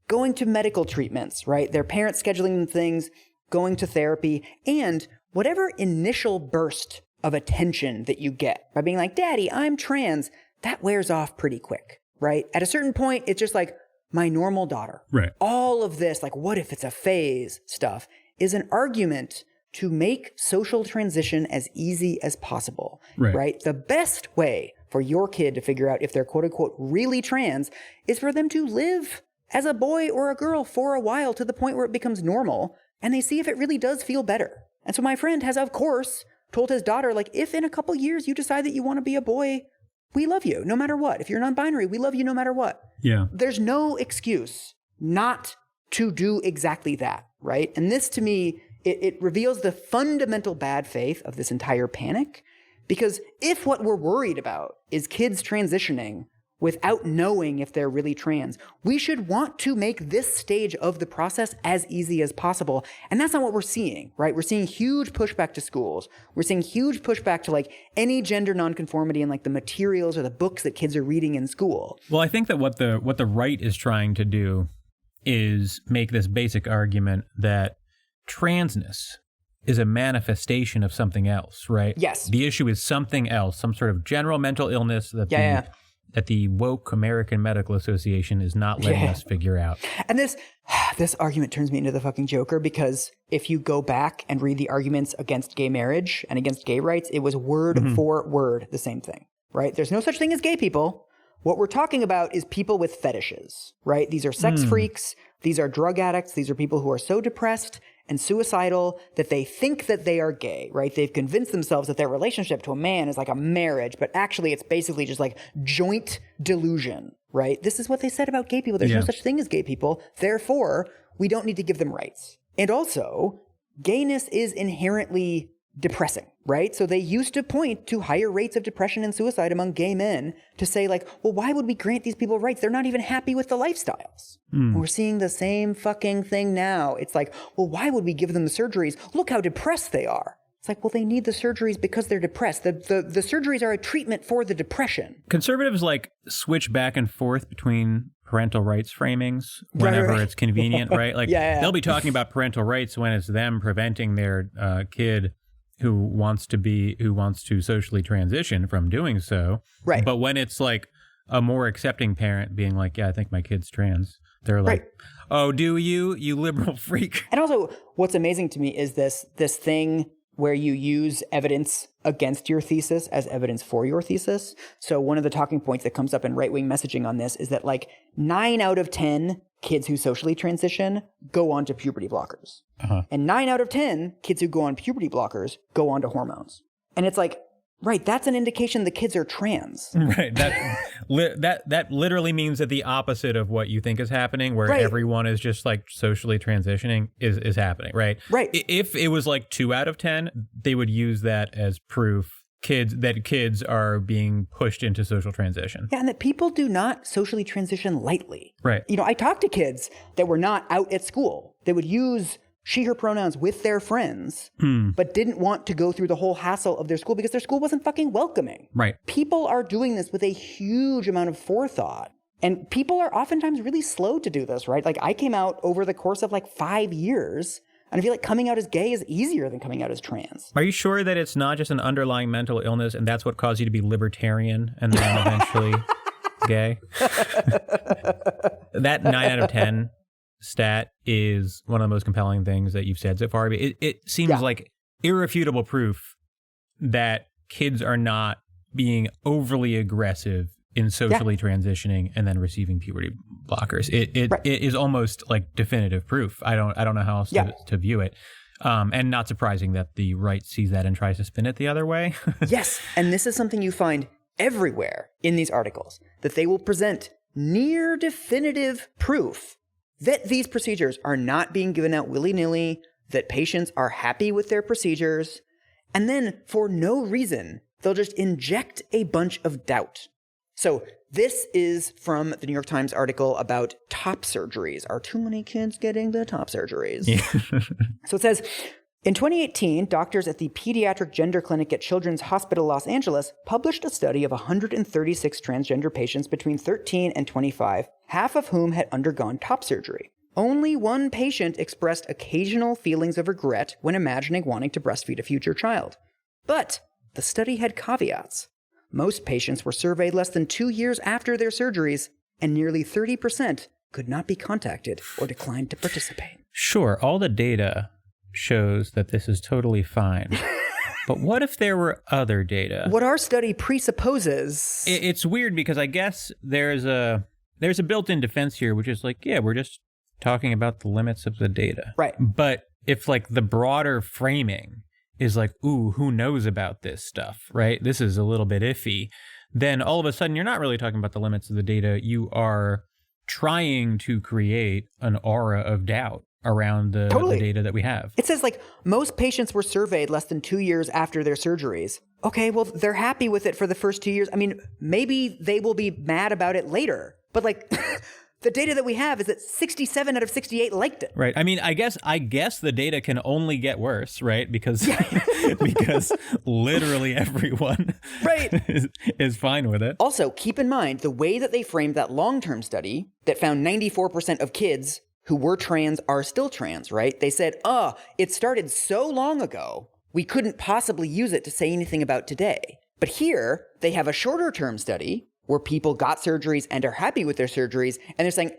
Going to medical treatments, right? Their parents scheduling them things, going to therapy, and whatever initial burst of attention that you get by being like, Daddy, I'm trans, that wears off pretty quick, right? At a certain point, it's just like my normal daughter. Right. All of this, like, what if it's a phase stuff, is an argument to make social transition as easy as possible, right? The best way for your kid to figure out if they're quote unquote really trans is for them to live as a boy or a girl for a while to the point where it becomes normal and they see if it really does feel better. And so my friend has, of course, told his daughter, like, if in a couple years you decide that you want to be a boy, we love you no matter what. If you're non-binary, we love you no matter what. Yeah. There's no excuse not to do exactly that, right? And this to me, it reveals the fundamental bad faith of this entire panic. Because if what we're worried about is kids transitioning without knowing if they're really trans, we should want to make this stage of the process as easy as possible. And that's not what we're seeing, right? We're seeing huge pushback to schools. We're seeing huge pushback to like any gender nonconformity and like the materials or the books that kids are reading in school. Well, I think that what the right is trying to do is make this basic argument that transness is a manifestation of something else, right? Yes. The issue is something else, some sort of general mental illness that that the woke American Medical Association is not letting us figure out. And this argument turns me into the fucking Joker, because if you go back and read the arguments against gay marriage and against gay rights, it was word for word the same thing, right? There's no such thing as gay people. What we're talking about is people with fetishes, right? These are sex freaks. These are drug addicts. These are people who are so depressed and suicidal that they think that they are gay, right? They've convinced themselves that their relationship to a man is like a marriage, but actually it's basically just like joint delusion, right? This is what they said about gay people. There's no such thing as gay people. Therefore, we don't need to give them rights. And also, gayness is inherently depressing, right? So they used to point to higher rates of depression and suicide among gay men to say like, well, why would we grant these people rights? They're not even happy with the lifestyles. And we're seeing the same fucking thing now. It's like, well, why would we give them the surgeries? Look how depressed they are. It's like, well, they need the surgeries because they're depressed. The surgeries are a treatment for the depression. Conservatives like switch back and forth between parental rights framings whenever it's convenient, right? Like they'll be talking about parental rights when it's them preventing their kid who wants to socially transition from doing so. Right. But when it's like a more accepting parent being like, yeah, I think my kid's trans, they're like, oh, do you liberal freak? And also what's amazing to me is this thing where you use evidence against your thesis as evidence for your thesis. So one of the talking points that comes up in right-wing messaging on this is that like 9 out of 10 kids who socially transition go on to puberty blockers. And 9 out of 10 kids who go on puberty blockers go on to hormones. And it's like, right, that's an indication the kids are trans. Right. That literally means that the opposite of what you think is happening, where everyone is just like socially transitioning is happening, right? Right. If it was like 2 out of 10, they would use that as proof that kids are being pushed into social transition. Yeah, and that people do not socially transition lightly. Right. I talked to kids that were not out at school. They would use she, her pronouns with their friends, but didn't want to go through the whole hassle of their school because their school wasn't fucking welcoming. Right. People are doing this with a huge amount of forethought. And people are oftentimes really slow to do this, right? Like, I came out over the course of like 5 years, and I feel like coming out as gay is easier than coming out as trans. Are you sure that it's not just an underlying mental illness and that's what caused you to be libertarian and then eventually gay? That 9 out of 10 stat is one of the most compelling things that you've said so far. It seems like irrefutable proof that kids are not being overly aggressive in socially transitioning and then receiving puberty blockers. It is almost like definitive proof. I don't know how else to view it. And not surprising that the right sees that and tries to spin it the other way. Yes. And this is something you find everywhere in these articles, that they will present near definitive proof that these procedures are not being given out willy-nilly, that patients are happy with their procedures, and then for no reason, they'll just inject a bunch of doubt. So this is from the New York Times article about top surgeries. Are too many kids getting the top surgeries? Yeah. So it says, in 2018, doctors at the Pediatric Gender Clinic at Children's Hospital Los Angeles published a study of 136 transgender patients between 13 and 25, half of whom had undergone top surgery. Only one patient expressed occasional feelings of regret when imagining wanting to breastfeed a future child. But the study had caveats. Most patients were surveyed less than 2 years after their surgeries, and nearly 30% could not be contacted or declined to participate. Sure, all the data shows that this is totally fine. But what if there were other data? What our study presupposes... It's weird because I guess there's a built-in defense here, which is like, yeah, we're just talking about the limits of the data. Right. But if like the broader framing is like, ooh, who knows about this stuff, right? This is a little bit iffy. Then all of a sudden, you're not really talking about the limits of the data. You are trying to create an aura of doubt around the data that we have. It says like most patients were surveyed less than 2 years after their surgeries. Okay, well, they're happy with it for the first 2 years. I mean, maybe they will be mad about it later. But like... The data that we have is that 67 out of 68 liked it. Right. I mean, I guess the data can only get worse, right? Because because literally everyone is fine with it. Also, keep in mind the way that they framed that long-term study that found 94% of kids who were trans are still trans, right? They said, it started so long ago, we couldn't possibly use it to say anything about today. But here, they have a shorter-term study where people got surgeries and are happy with their surgeries, and they're saying,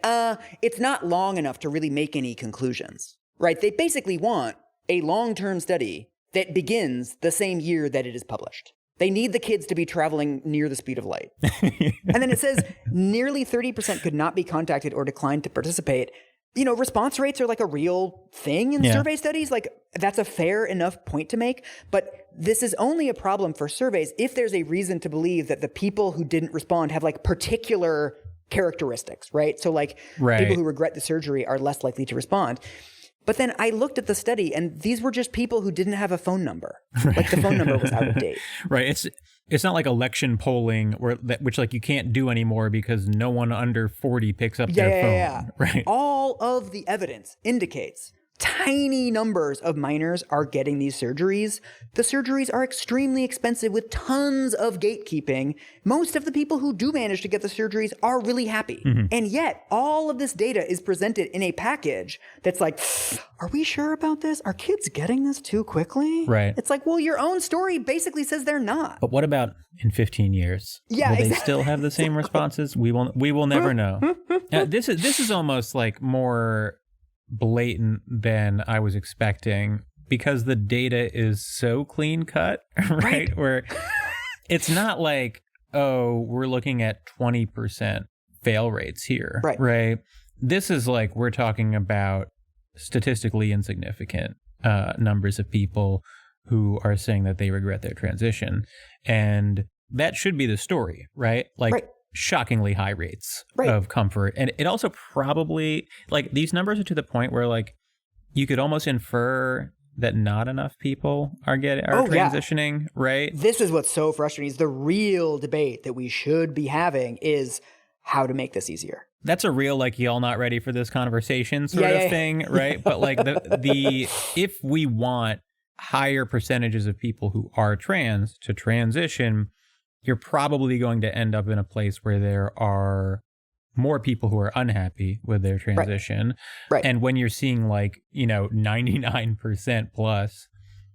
it's not long enough to really make any conclusions, right? They basically want a long-term study that begins the same year that it is published. They need the kids to be traveling near the speed of light. And then it says nearly 30% could not be contacted or declined to participate. You know, response rates are like a real thing in survey studies. Like, that's a fair enough point to make. But this is only a problem for surveys if there's a reason to believe that the people who didn't respond have like particular characteristics, right? So like people who regret the surgery are less likely to respond. But then I looked at the study and these were just people who didn't have a phone number. Like the phone number was out of date. Right. It's not like election polling which like you can't do anymore because no one under 40 picks up their phone. Yeah. Right. All of the evidence indicates tiny numbers of minors are getting these surgeries. The surgeries are extremely expensive with tons of gatekeeping. Most of the people who do manage to get the surgeries are really happy. Mm-hmm. And yet all of this data is presented in a package that's like, are we sure about this? Are kids getting this too quickly? Right. It's like, well, your own story basically says they're not. But what about in 15 years? Yeah, will they still have the same responses? We will never know. This is almost like more blatant than I was expecting because the data is so clean cut, right? Where it's not like, oh, we're looking at 20% fail rates here, right? This is like we're talking about statistically insignificant numbers of people who are saying that they regret their transition. And that should be the story, right? Like shockingly high rates of comfort. And it also probably, like, these numbers are to the point where, like, you could almost infer that not enough people are transitioning, right? This is what's so frustrating. Is the real debate that we should be having is how to make this easier. that's a real like y'all not ready for this conversation sort of thing, right? But like the if we want higher percentages of people who are trans to transition, you're probably going to end up in a place where there are more people who are unhappy with their transition. Right. And when you're seeing like, 99% plus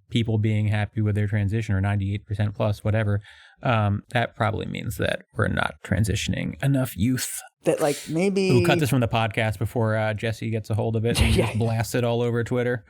people being happy with their transition, or 98% plus, whatever, that probably means that we're not transitioning enough youth. That like maybe... We'll cut this from the podcast before Jesse gets a hold of it and just blast it all over Twitter.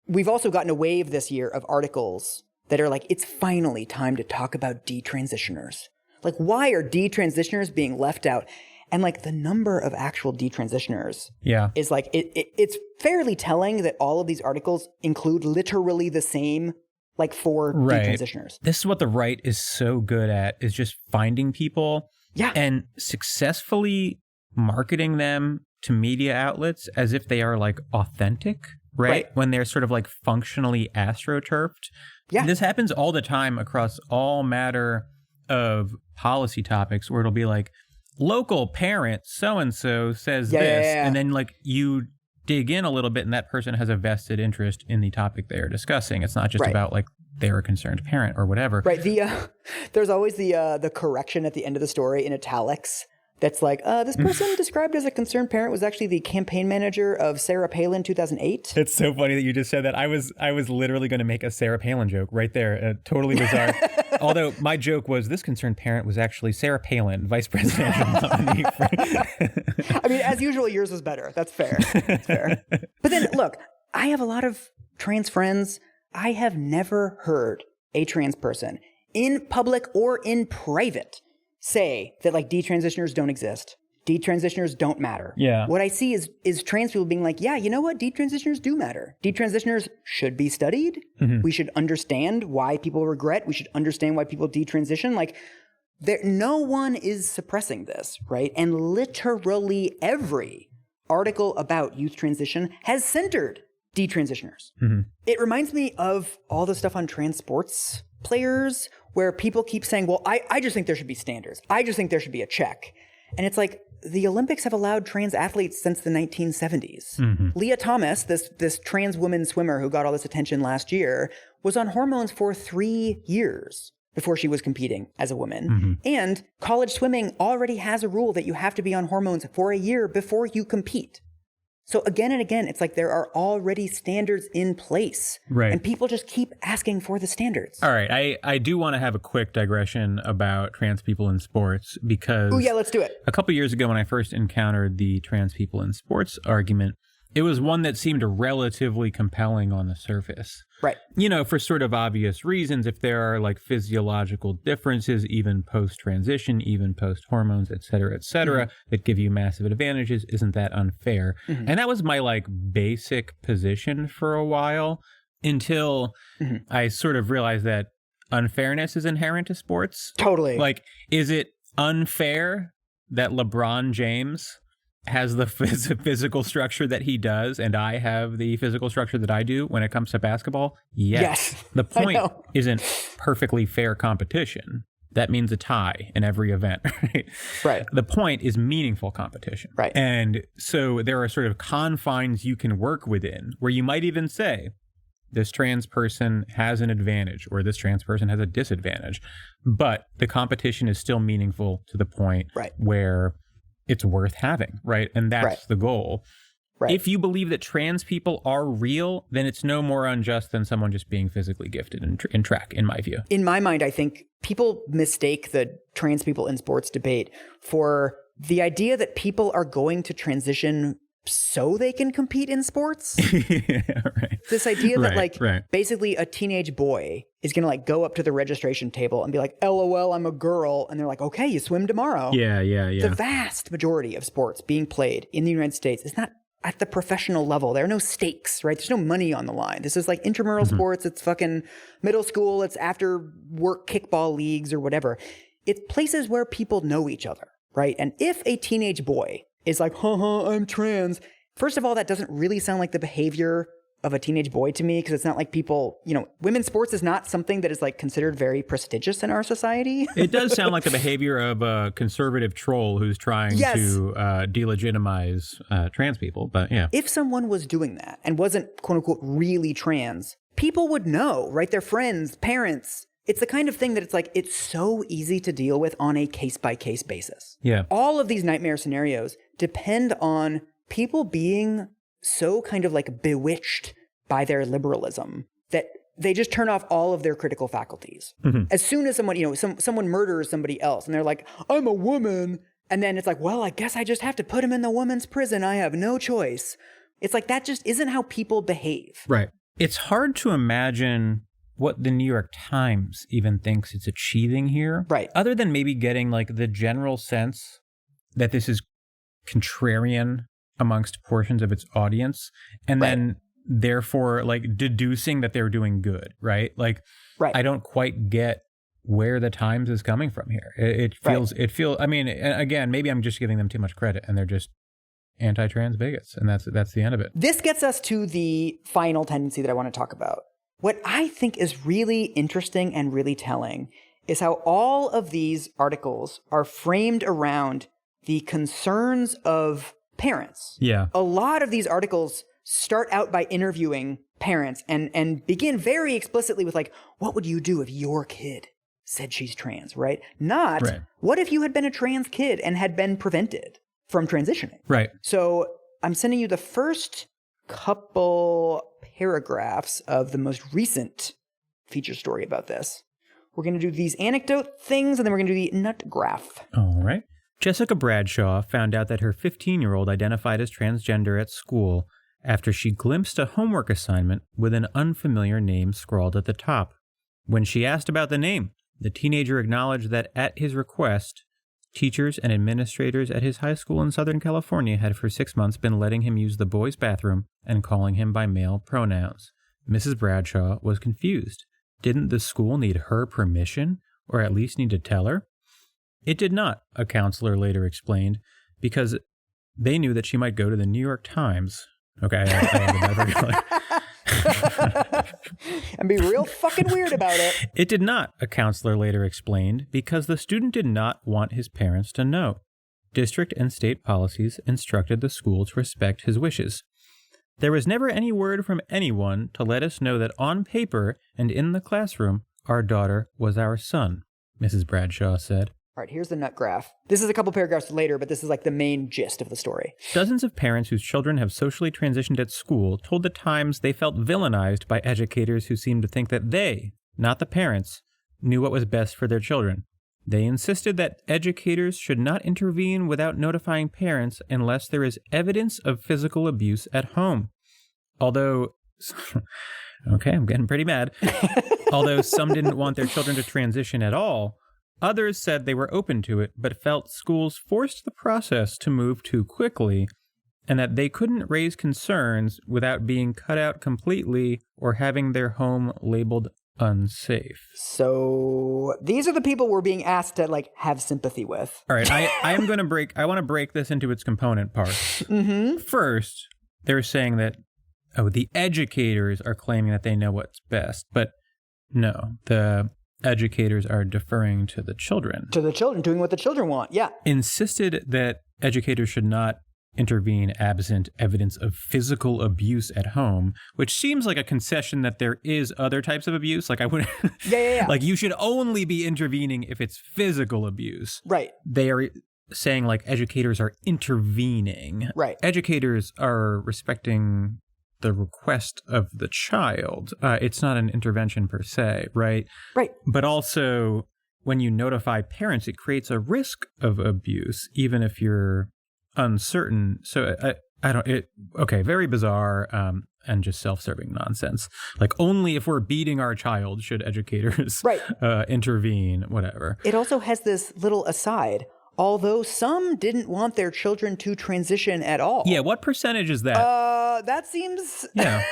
We've also gotten a wave this year of articles that are like, it's finally time to talk about detransitioners. Like, why are detransitioners being left out? And like the number of actual detransitioners is like, it's fairly telling that all of these articles include literally the same, like 4 detransitioners. This is what the right is so good at, is just finding people and successfully marketing them to media outlets as if they are like authentic, right? When they're sort of like functionally astroturfed. Yeah. This happens all the time across all matter of policy topics, where it'll be like, local parent so-and-so says this, and then like you dig in a little bit and that person has a vested interest in the topic they are discussing. It's not just about like they're a concerned parent or whatever. Right. There's always the correction at the end of the story in italics. That's like, this person described as a concerned parent was actually the campaign manager of Sarah Palin 2008. It's so funny that you just said that. I was literally going to make a Sarah Palin joke right there. Totally bizarre. Although my joke was, this concerned parent was actually Sarah Palin, vice presidential nominee. I mean, as usual, yours was better. That's fair. That's fair. But then, look, I have a lot of trans friends. I have never heard a trans person in public or in private say that like detransitioners don't exist. Detransitioners don't matter. Yeah. What I see is trans people being like, yeah, you know what? Detransitioners do matter. Detransitioners should be studied. Mm-hmm. We should understand why people regret. We should understand why people detransition. Like, no one is suppressing this, right? And literally every article about youth transition has centered detransitioners. Mm-hmm. It reminds me of all the stuff on trans sports players where people keep saying, well, I just think there should be standards. I just think there should be a check. And it's like, the Olympics have allowed trans athletes since the 1970s. Mm-hmm. Leah Thomas, this trans woman swimmer who got all this attention last year, was on hormones for 3 years before she was competing as a woman. Mm-hmm. And college swimming already has a rule that you have to be on hormones for a year before you compete. So again and again, it's like there are already standards in place. Right. And people just keep asking for the standards. All right. I do want to have a quick digression about trans people in sports because... Oh, yeah, let's do it. A couple years ago when I first encountered the trans people in sports argument, it was one that seemed relatively compelling on the surface. Right. You know, for sort of obvious reasons, if there are like physiological differences, even post-transition, even post-hormones, et cetera, mm-hmm. that give you massive advantages, isn't that unfair? Mm-hmm. And that was my like basic position for a while until mm-hmm. I sort of realized that unfairness is inherent to sports. Totally. Like, is it unfair that LeBron James has the physical structure that he does, and I have the physical structure that I do when it comes to basketball? Yes. The point isn't perfectly fair competition. That means a tie in every event, right? Right. The point is meaningful competition. Right. And so there are sort of confines you can work within where you might even say, this trans person has an advantage or this trans person has a disadvantage, but the competition is still meaningful to the point where it's worth having, right? And that's the goal. Right. If you believe that trans people are real, then it's no more unjust than someone just being physically gifted in track, in my view. In my mind, I think people mistake the trans people in sports debate for the idea that people are going to transition so they can compete in sports. This idea that basically a teenage boy is going to like go up to the registration table and be like, LOL, I'm a girl. And they're like, okay, you swim tomorrow. Yeah. The vast majority of sports being played in the United States is not at the professional level. There are no stakes, right? There's no money on the line. This is like intramural mm-hmm. sports. It's fucking middle school. It's after work kickball leagues or whatever. It's places where people know each other, right? And if a teenage boy is like, I'm trans. First of all, that doesn't really sound like the behavior of a teenage boy to me, because it's not like people, women's sports is not something that is like considered very prestigious in our society. It does sound like the behavior of a conservative troll who's trying to delegitimize trans people. But yeah. If someone was doing that and wasn't, quote unquote, really trans, people would know, right? Their friends, parents. It's the kind of thing that it's like, it's so easy to deal with on a case-by-case basis. Yeah. All of these nightmare scenarios depend on people being so kind of like bewitched by their liberalism that they just turn off all of their critical faculties. Mm-hmm. As soon as someone, someone murders somebody else and they're like, I'm a woman. And then it's like, well, I guess I just have to put him in the woman's prison. I have no choice. It's like, that just isn't how people behave. Right. It's hard to imagine what the New York Times even thinks it's achieving here. Right. Other than maybe getting like the general sense that this is contrarian amongst portions of its audience, and then therefore like deducing that they're doing good, right? Like, I don't quite get where the Times is coming from here. It feels, I mean, again, maybe I'm just giving them too much credit and they're just anti-trans bigots, and that's the end of it. This gets us to the final tendency that I want to talk about. What I think is really interesting and really telling is how all of these articles are framed around the concerns of parents. Yeah. A lot of these articles start out by interviewing parents and begin very explicitly with like, what would you do if your kid said she's trans, right? Not, what if you had been a trans kid and had been prevented from transitioning? Right. So I'm sending you the first couple paragraphs of the most recent feature story about this. We're going to do these anecdote things, and then we're going to do the nut graph. All right. Jessica Bradshaw found out that her 15-year-old identified as transgender at school after she glimpsed a homework assignment with an unfamiliar name scrawled at the top. When she asked about the name, the teenager acknowledged that at his request, teachers and administrators at his high school in Southern California had for 6 months been letting him use the boys' bathroom and calling him by male pronouns. Mrs. Bradshaw was confused. Didn't the school need her permission, or at least need to tell her? It did not, a counselor later explained, because they knew that she might go to the New York Times. Okay, and be real fucking weird about it. It did not, a counselor later explained, because the student did not want his parents to know. District and state policies instructed the school to respect his wishes. There was never any word from anyone to let us know that on paper and in the classroom, our daughter was our son, Mrs. Bradshaw said. All right, here's the nut graph. This is a couple paragraphs later, but this is like the main gist of the story. Dozens of parents whose children have socially transitioned at school told the Times they felt villainized by educators who seemed to think that they, not the parents, knew what was best for their children. They insisted that educators should not intervene without notifying parents unless there is evidence of physical abuse at home. Although, okay, I'm getting pretty mad. Although some didn't want their children to transition at all, others said they were open to it, but felt schools forced the process to move too quickly, and that they couldn't raise concerns without being cut out completely or having their home labeled unsafe. So these are the people we're being asked to like have sympathy with. All right, I want to break this into its component parts. Mm-hmm. First, they're saying that, the educators are claiming that they know what's best, but no, the educators are deferring to the children. To the children, doing what the children want, yeah. Insisted that educators should not intervene absent evidence of physical abuse at home, which seems like a concession that there is other types of abuse. Like I would, yeah. Like you should only be intervening if it's physical abuse. Right. They are saying like educators are intervening. Right. Educators are respecting the request of the child. It's not an intervention per se, right? Right. But also, when you notify parents, it creates a risk of abuse, even if you're uncertain. So very bizarre and just self-serving nonsense. Like only if we're beating our child should educators intervene, whatever. It also has this little aside. Although some didn't want their children to transition at all. Yeah, what percentage is that? That seems... Yeah.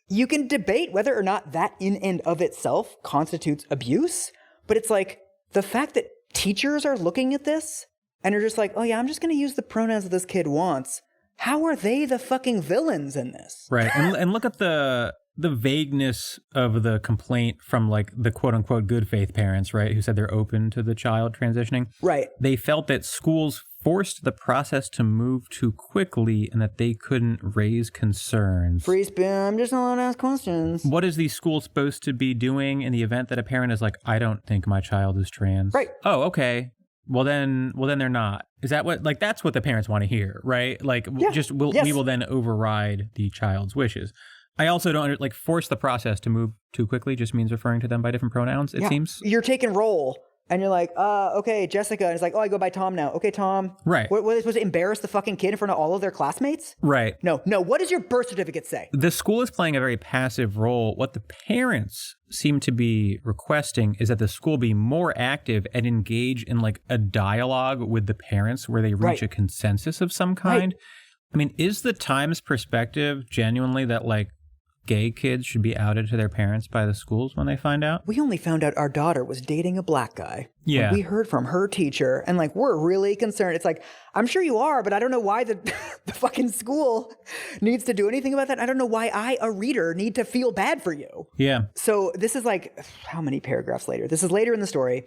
You can debate whether or not that in and of itself constitutes abuse, but it's like the fact that teachers are looking at this and are just like, oh yeah, I'm just going to use the pronouns that this kid wants. How are they the fucking villains in this? Right. And look at the vagueness of the complaint from like the quote unquote good faith parents, right? Who said they're open to the child transitioning. Right. They felt that schools forced the process to move too quickly and that they couldn't raise concerns. Free spin. I'm just not allowed to ask questions. What is the school supposed to be doing in the event that a parent is like, I don't think my child is trans? Right. Oh, okay. Well then they're not. Is that what, like, that's what the parents want to hear, right? Like, Yes. we will then override the child's wishes. I also don't, like, force the process to move too quickly just means referring to them by different pronouns, it seems. You're taking roll. And you're like, okay, Jessica. And it's like, oh, I go by Tom now. Okay, Tom. Right. What are they supposed to embarrass the fucking kid in front of all of their classmates? Right. No. What does your birth certificate say? The school is playing a very passive role. What the parents seem to be requesting is that the school be more active and engage in like a dialogue with the parents where they reach a consensus of some kind. Right. I mean, is the Times perspective genuinely that like gay kids should be outed to their parents by the schools when they find out? We only found out our daughter was dating a black guy. Yeah. We heard from her teacher and like, we're really concerned. It's like, I'm sure you are, but I don't know why the fucking school needs to do anything about that. I don't know why I, a reader, need to feel bad for you. Yeah. So this is like, how many paragraphs later? This is later in the story.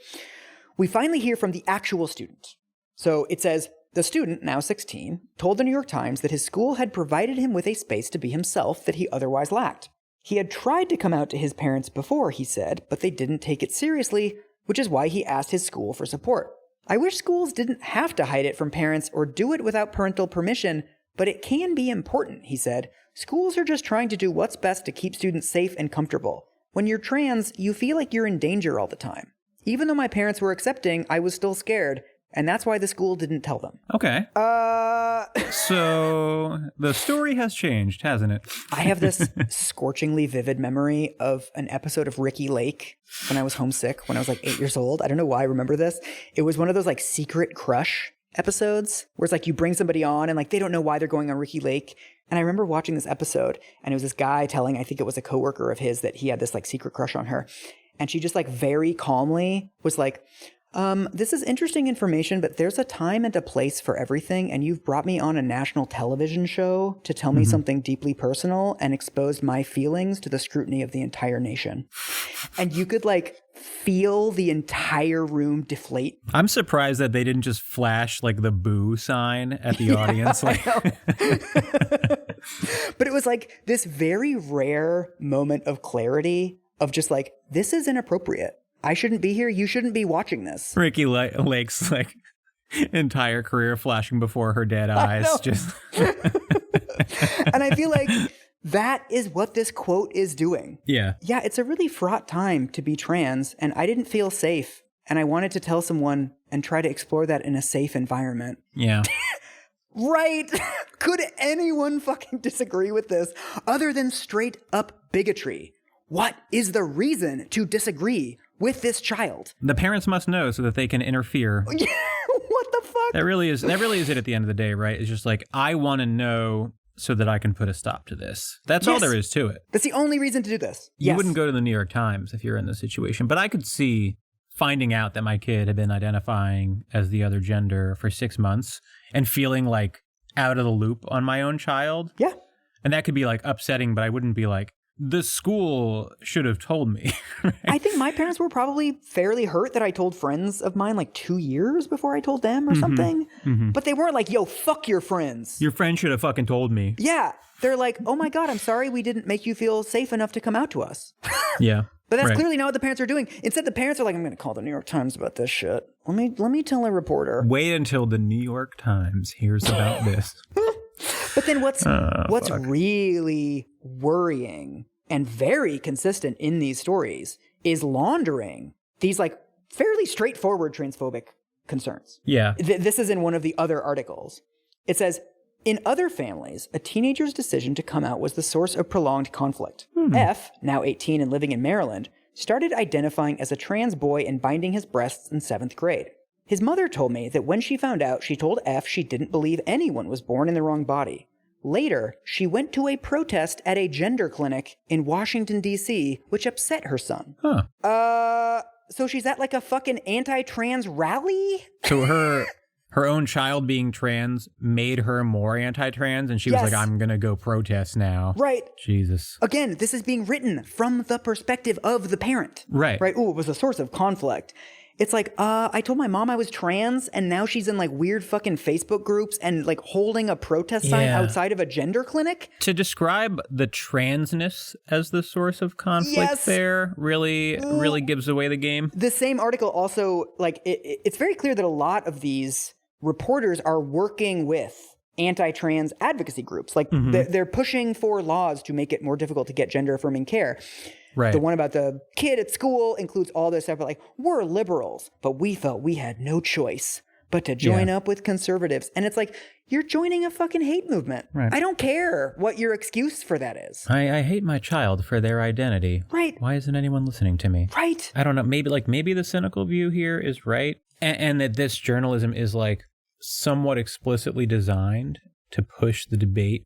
We finally hear from the actual student. So it says, the student, now 16, told the New York Times that his school had provided him with a space to be himself that he otherwise lacked. He had tried to come out to his parents before, he said, but they didn't take it seriously, which is why he asked his school for support. I wish schools didn't have to hide it from parents or do it without parental permission, but it can be important, he said. Schools are just trying to do what's best to keep students safe and comfortable. When you're trans, you feel like you're in danger all the time. Even though my parents were accepting, I was still scared. And that's why the school didn't tell them. Okay. So the story has changed, hasn't it? I have this scorchingly vivid memory of an episode of Ricki Lake when I was homesick, when I was like 8 years old. I don't know why I remember this. It was one of those like secret crush episodes where it's like you bring somebody on and like they don't know why they're going on Ricki Lake. And I remember watching this episode and it was this guy telling, I think it was a coworker of his, that he had this like secret crush on her. And she just like very calmly was like, this is interesting information, but there's a time and a place for everything, and you've brought me on a national television show to tell me something deeply personal and exposed my feelings to the scrutiny of the entire nation. And you could like feel the entire room deflate. I'm surprised that they didn't just flash like the boo sign at the audience. Like But it was like this very rare moment of clarity of just like, this is inappropriate. I shouldn't be here. You shouldn't be watching this. Ricki Lake's like entire career flashing before her dead eyes. Just And I feel like that is what this quote is doing. Yeah. Yeah, it's a really fraught time to be trans, and I didn't feel safe. And I wanted to tell someone and try to explore that in a safe environment. Yeah. Right? Could anyone fucking disagree with this other than straight up bigotry? What is the reason to disagree with this child? The parents must know so that they can interfere. What the fuck? That really is it at the end of the day, right? It's just like, I want to know so that I can put a stop to this. That's all there is to it. That's the only reason to do this. You wouldn't go to the New York Times if you're in this situation, but I could see finding out that my kid had been identifying as the other gender for 6 months and feeling like out of the loop on my own child. Yeah. And that could be like upsetting, but I wouldn't be like, the school should have told me. Right? I think my parents were probably fairly hurt that I told friends of mine like 2 years before I told them or something. But they weren't like, yo, fuck your friends. Your friend should have fucking told me. Yeah. They're like, oh my God, I'm sorry we didn't make you feel safe enough to come out to us. Yeah. But that's clearly not what the parents are doing. Instead, the parents are like, I'm going to call the New York Times about this shit. Let me tell a reporter. Wait until the New York Times hears about this. But then what's really worrying and very consistent in these stories is laundering these like fairly straightforward transphobic concerns. Yeah. This is in one of the other articles. It says, in other families, a teenager's decision to come out was the source of prolonged conflict. F, now 18 and living in Maryland, started identifying as a trans boy and binding his breasts in 7th grade. His mother told me that when she found out, she told F she didn't believe anyone was born in the wrong body. Later, she went to a protest at a gender clinic in Washington, D.C., which upset her son. Huh. So she's at like a fucking anti-trans rally? So her own child being trans made her more anti-trans, and she was like, I'm going to go protest now. Right. Jesus. Again, this is being written from the perspective of the parent. Right. Right. Ooh, it was a source of conflict. It's like, I told my mom I was trans, and now she's in like weird fucking Facebook groups and like holding a protest sign outside of a gender clinic. To describe the transness as the source of conflict there really gives away the game. The same article also, like, it's very clear that a lot of these reporters are working with anti-trans advocacy groups. Like, they're pushing for laws to make it more difficult to get gender-affirming care. Right. The one about the kid at school includes all this stuff, but like, we're liberals, but we felt we had no choice but to join up with conservatives. And it's like, you're joining a fucking hate movement. Right. I don't care what your excuse for that is. I hate my child for their identity. Right. Why isn't anyone listening to me? Right. I don't know. Maybe the cynical view here is right. And that this journalism is like somewhat explicitly designed to push the debate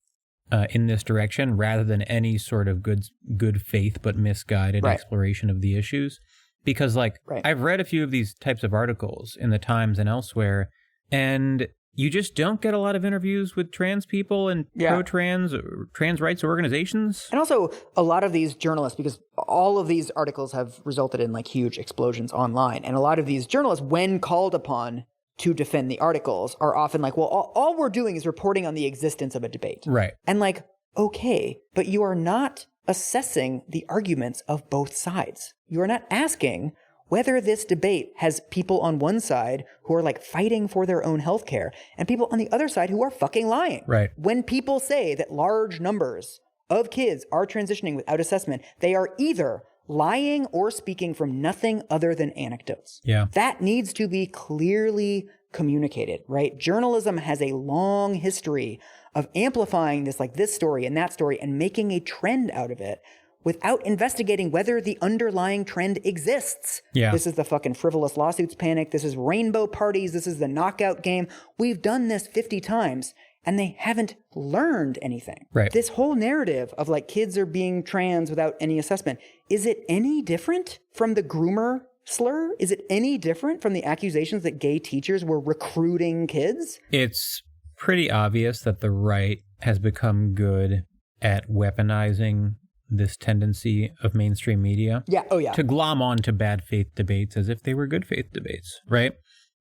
in this direction, rather than any sort of good faith but misguided exploration of the issues. Because like I've read a few of these types of articles in the Times and elsewhere, and you just don't get a lot of interviews with trans people and pro-trans trans rights organizations. And also a lot of these journalists, because all of these articles have resulted in like huge explosions online, and a lot of these journalists, when called upon to defend the articles, are often like, well, all we're doing is reporting on the existence of a debate. Right. And like, okay, but you are not assessing the arguments of both sides. You are not asking whether this debate has people on one side who are like fighting for their own healthcare and people on the other side who are fucking lying. Right. When people say that large numbers of kids are transitioning without assessment, they are either lying or speaking from nothing other than anecdotes. Yeah. That needs to be clearly communicated, right? Journalism has a long history of amplifying this story and that story and making a trend out of it without investigating whether the underlying trend exists. Yeah. This is the fucking frivolous lawsuits panic. This is rainbow parties. This is the knockout game. We've done this 50 times. And they haven't learned anything. Right. This whole narrative of like kids are being trans without any assessment, is it any different from the groomer slur? Is it any different from the accusations that gay teachers were recruiting kids? It's pretty obvious that the right has become good at weaponizing this tendency of mainstream media. Yeah. Oh, yeah. To glom on to bad faith debates as if they were good faith debates, right?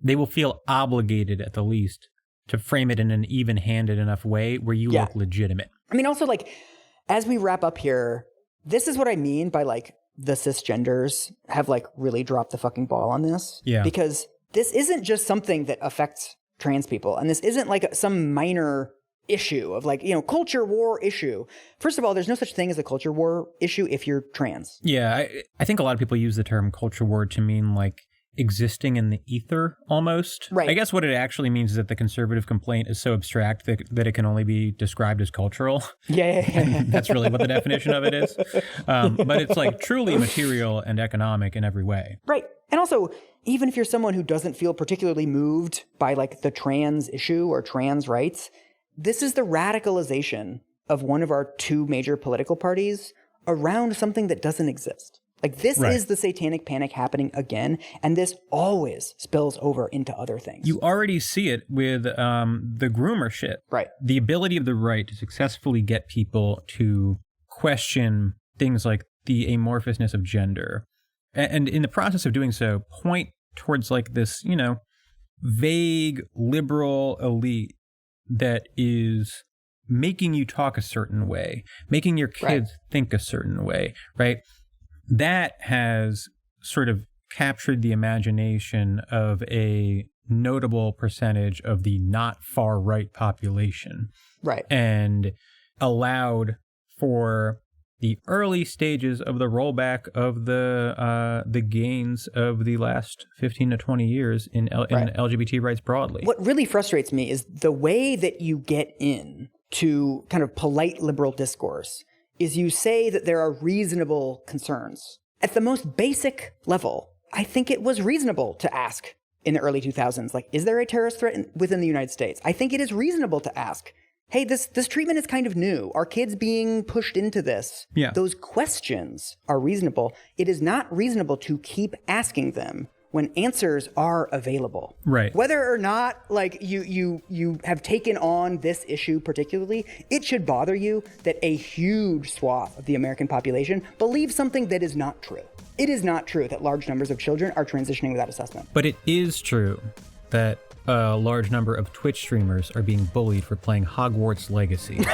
They will feel obligated at the least to frame it in an even-handed enough way where you look legitimate. I mean, also, like, as we wrap up here, this is what I mean by, like, the cisgenders have, like, really dropped the fucking ball on this. Yeah. Because this isn't just something that affects trans people. And this isn't, like, some minor issue of, like, culture war issue. First of all, there's no such thing as a culture war issue if you're trans. Yeah, I think a lot of people use the term culture war to mean, like, existing in the ether almost. Right. I guess what it actually means is that the conservative complaint is so abstract that it can only be described as cultural. Yeah. And that's really what the definition of it is. But it's like truly material and economic in every way. Right. And also, even if you're someone who doesn't feel particularly moved by like the trans issue or trans rights, this is the radicalization of one of our two major political parties around something that doesn't exist. Like, this is the satanic panic happening again, and this always spills over into other things. You already see it with the groomer shit. Right. The ability of the right to successfully get people to question things like the amorphousness of gender. And in the process of doing so, point towards, like, this, vague liberal elite that is making you talk a certain way, making your kids think a certain way, right? That has sort of captured the imagination of a notable percentage of the not far right population. Right. And allowed for the early stages of the rollback of the gains of the last 15 to 20 years in LGBT rights broadly. What really frustrates me is the way that you get in to kind of polite liberal discourse is you say that there are reasonable concerns. At the most basic level, I think it was reasonable to ask in the early 2000s, like, is there a terrorist threat within the United States? I think it is reasonable to ask, hey, this treatment is kind of new. Are kids being pushed into this? Yeah. Those questions are reasonable. It is not reasonable to keep asking them when answers are available. Right. Whether or not like you have taken on this issue particularly, it should bother you that a huge swath of the American population believes something that is not true. It is not true that large numbers of children are transitioning without assessment. But it is true that a large number of Twitch streamers are being bullied for playing Hogwarts Legacy.